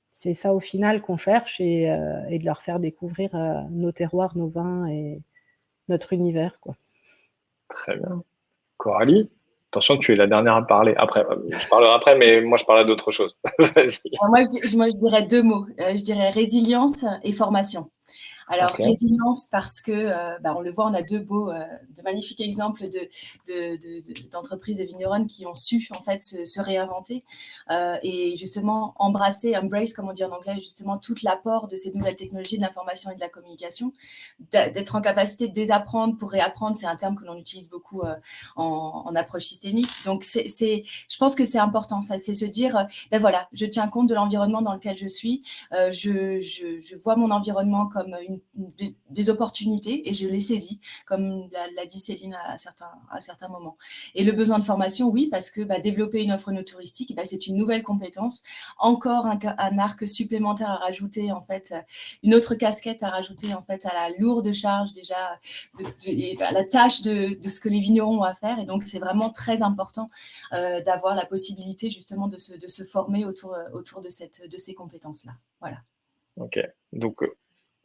C'est ça au final qu'on cherche, et de leur faire découvrir nos terroirs, nos vins et notre univers, quoi. Très bien. Coralie, attention, tu es la dernière à parler. Après, je parlerai après, mais moi, je parlerai d'autre chose. Vas-y. Moi, je dirais deux mots. Je dirais résilience et formation. Alors, résilience parce que, on le voit, on a de magnifiques exemples d'entreprises de vigneronnes qui ont su, en fait, se réinventer et justement embrace, comme on dit en anglais, justement tout l'apport de ces nouvelles technologies de l'information et de la communication, d'être en capacité de désapprendre pour réapprendre. C'est un terme que l'on utilise beaucoup en approche systémique. Donc, je pense que c'est important, ça, c'est se dire, voilà, je tiens compte de l'environnement dans lequel je suis, je vois mon environnement comme des opportunités et je les saisis, comme l'a dit Céline à certains moments. Et le besoin de formation, oui, parce que développer une offre no-touristique, c'est une nouvelle compétence, encore un arc supplémentaire à rajouter, en fait, une autre casquette à rajouter, en fait, à la lourde charge déjà, à la tâche de ce que les vignerons ont à faire. Et donc, c'est vraiment très important d'avoir la possibilité justement de se former autour de ces compétences-là. Voilà. Ok. Donc,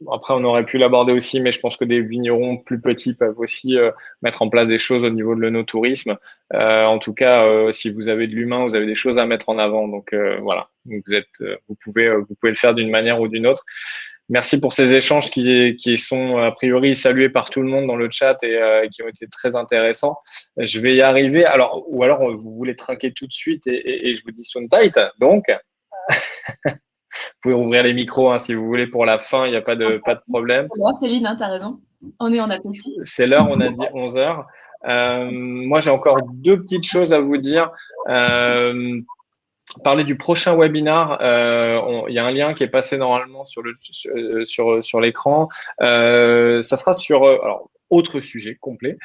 après, on aurait pu l'aborder aussi, mais je pense que des vignerons plus petits peuvent aussi mettre en place des choses au niveau de l'onotourisme. En tout cas, si vous avez de l'humain, vous avez des choses à mettre en avant. Donc voilà, donc vous pouvez le faire d'une manière ou d'une autre. Merci pour ces échanges qui sont a priori salués par tout le monde dans le chat et qui ont été très intéressants. Je vais y arriver. Ou alors vous voulez trinquer tout de suite et je vous dis soon tight. Donc. Vous pouvez ouvrir les micros si vous voulez pour la fin, il n'y a pas de problème. Céline, tu as raison. On est en appétit. C'est l'heure, on a dit 11h. Moi, j'ai encore deux petites choses à vous dire. Parler du prochain webinar, il y a un lien qui est passé normalement sur l'écran. Ça sera sur alors autre sujet complet.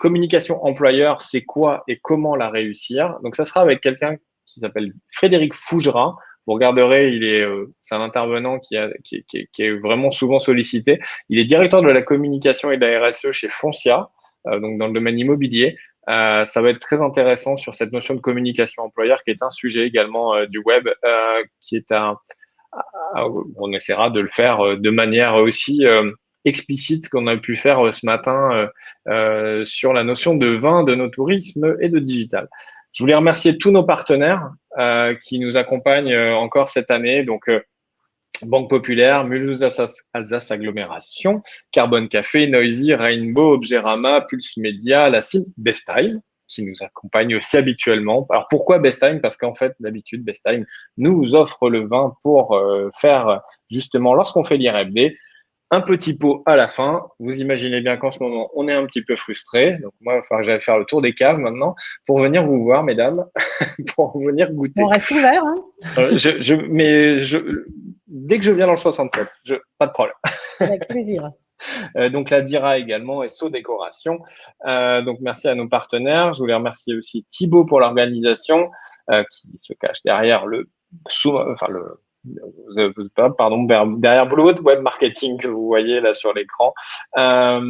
Communication employeur, c'est quoi et comment la réussir. Donc ça sera avec quelqu'un qui s'appelle Frédéric Fougera. Vous regarderez, c'est un intervenant qui est vraiment souvent sollicité. Il est directeur de la communication et de la RSE chez Foncia, donc dans le domaine immobilier. Ça va être très intéressant sur cette notion de communication employeur qui est un sujet également du web, qui est on essaiera de le faire de manière aussi explicite qu'on a pu faire ce matin sur la notion de vin, de no-tourisme et de digital. Je voulais remercier tous nos partenaires qui nous accompagnent encore cette année. Donc, Banque Populaire, Mulhouse Alsace Agglomération, Carbone Café, Noisy, Rainbow, Obgérama, Pulse Media, la CIM, Best Time, qui nous accompagne aussi habituellement. Alors pourquoi Best Time? Parce qu'en fait, d'habitude, Best Time nous offre le vin pour faire justement, lorsqu'on fait l'IRFD, un petit pot à la fin. Vous imaginez bien qu'en ce moment, on est un petit peu frustré. Donc moi, il va falloir que j'aille faire le tour des caves maintenant pour venir vous voir, mesdames, pour venir goûter. On reste ouvert. Hein. Dès que je viens dans le 67, pas de problème. Avec plaisir. Donc la DIRA également et So Décoration. Donc merci à nos partenaires. Je voulais remercier aussi Thibaut pour l'organisation qui se cache derrière derrière Blue Web Marketing que vous voyez là sur l'écran. Là,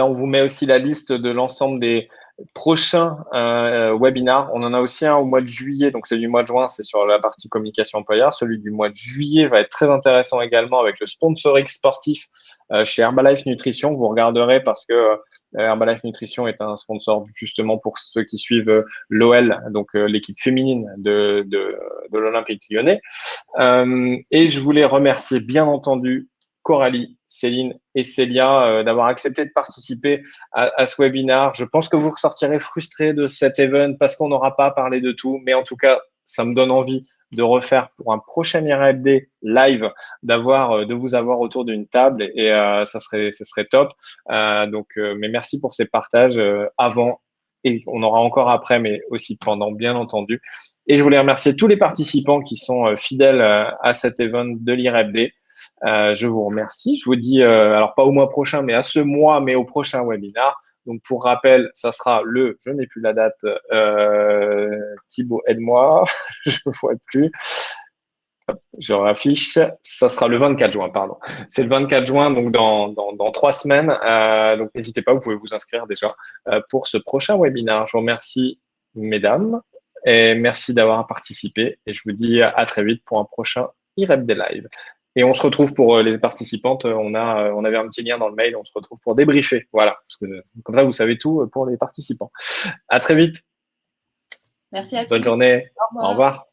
on vous met aussi la liste de l'ensemble des prochains webinars. On en a aussi un au mois de juillet, donc celui du mois de juin, c'est sur la partie communication employeur. Celui du mois de juillet va être très intéressant également avec le sponsoring sportif chez Herbalife Nutrition. Vous regarderez parce que Herbalife Nutrition est un sponsor justement pour ceux qui suivent l'OL, donc l'équipe féminine de l'Olympique Lyonnais. Et je voulais remercier bien entendu Coralie, Céline et Célia d'avoir accepté de participer à ce webinar. Je pense que vous ressortirez frustrés de cet event parce qu'on n'aura pas parlé de tout, mais en tout cas, ça me donne envie de refaire pour un prochain IRFD live, de vous avoir autour d'une table et ça serait top. Mais merci pour ces partages avant et on aura encore après, mais aussi pendant, bien entendu. Et je voulais remercier tous les participants qui sont fidèles à cet event de l'IRFD. Je vous remercie. Je vous dis, alors pas au mois prochain, mais à ce mois, mais au prochain webinar. Donc, pour rappel, ça sera je n'ai plus la date, Thibaut, aide-moi, je ne vois plus. Hop, je raffiche, ça sera le 24 juin, pardon. C'est le 24 juin, donc dans 3 semaines. Donc, n'hésitez pas, vous pouvez vous inscrire déjà pour ce prochain webinar. Je vous remercie, mesdames, et merci d'avoir participé. Et je vous dis à très vite pour un prochain IRFD Live. Et on se retrouve pour les participantes. On avait un petit lien dans le mail. On se retrouve pour débriefer. Voilà. Parce que, comme ça, vous savez tout pour les participants. À très vite. Merci à tous. Bonne journée. Au revoir.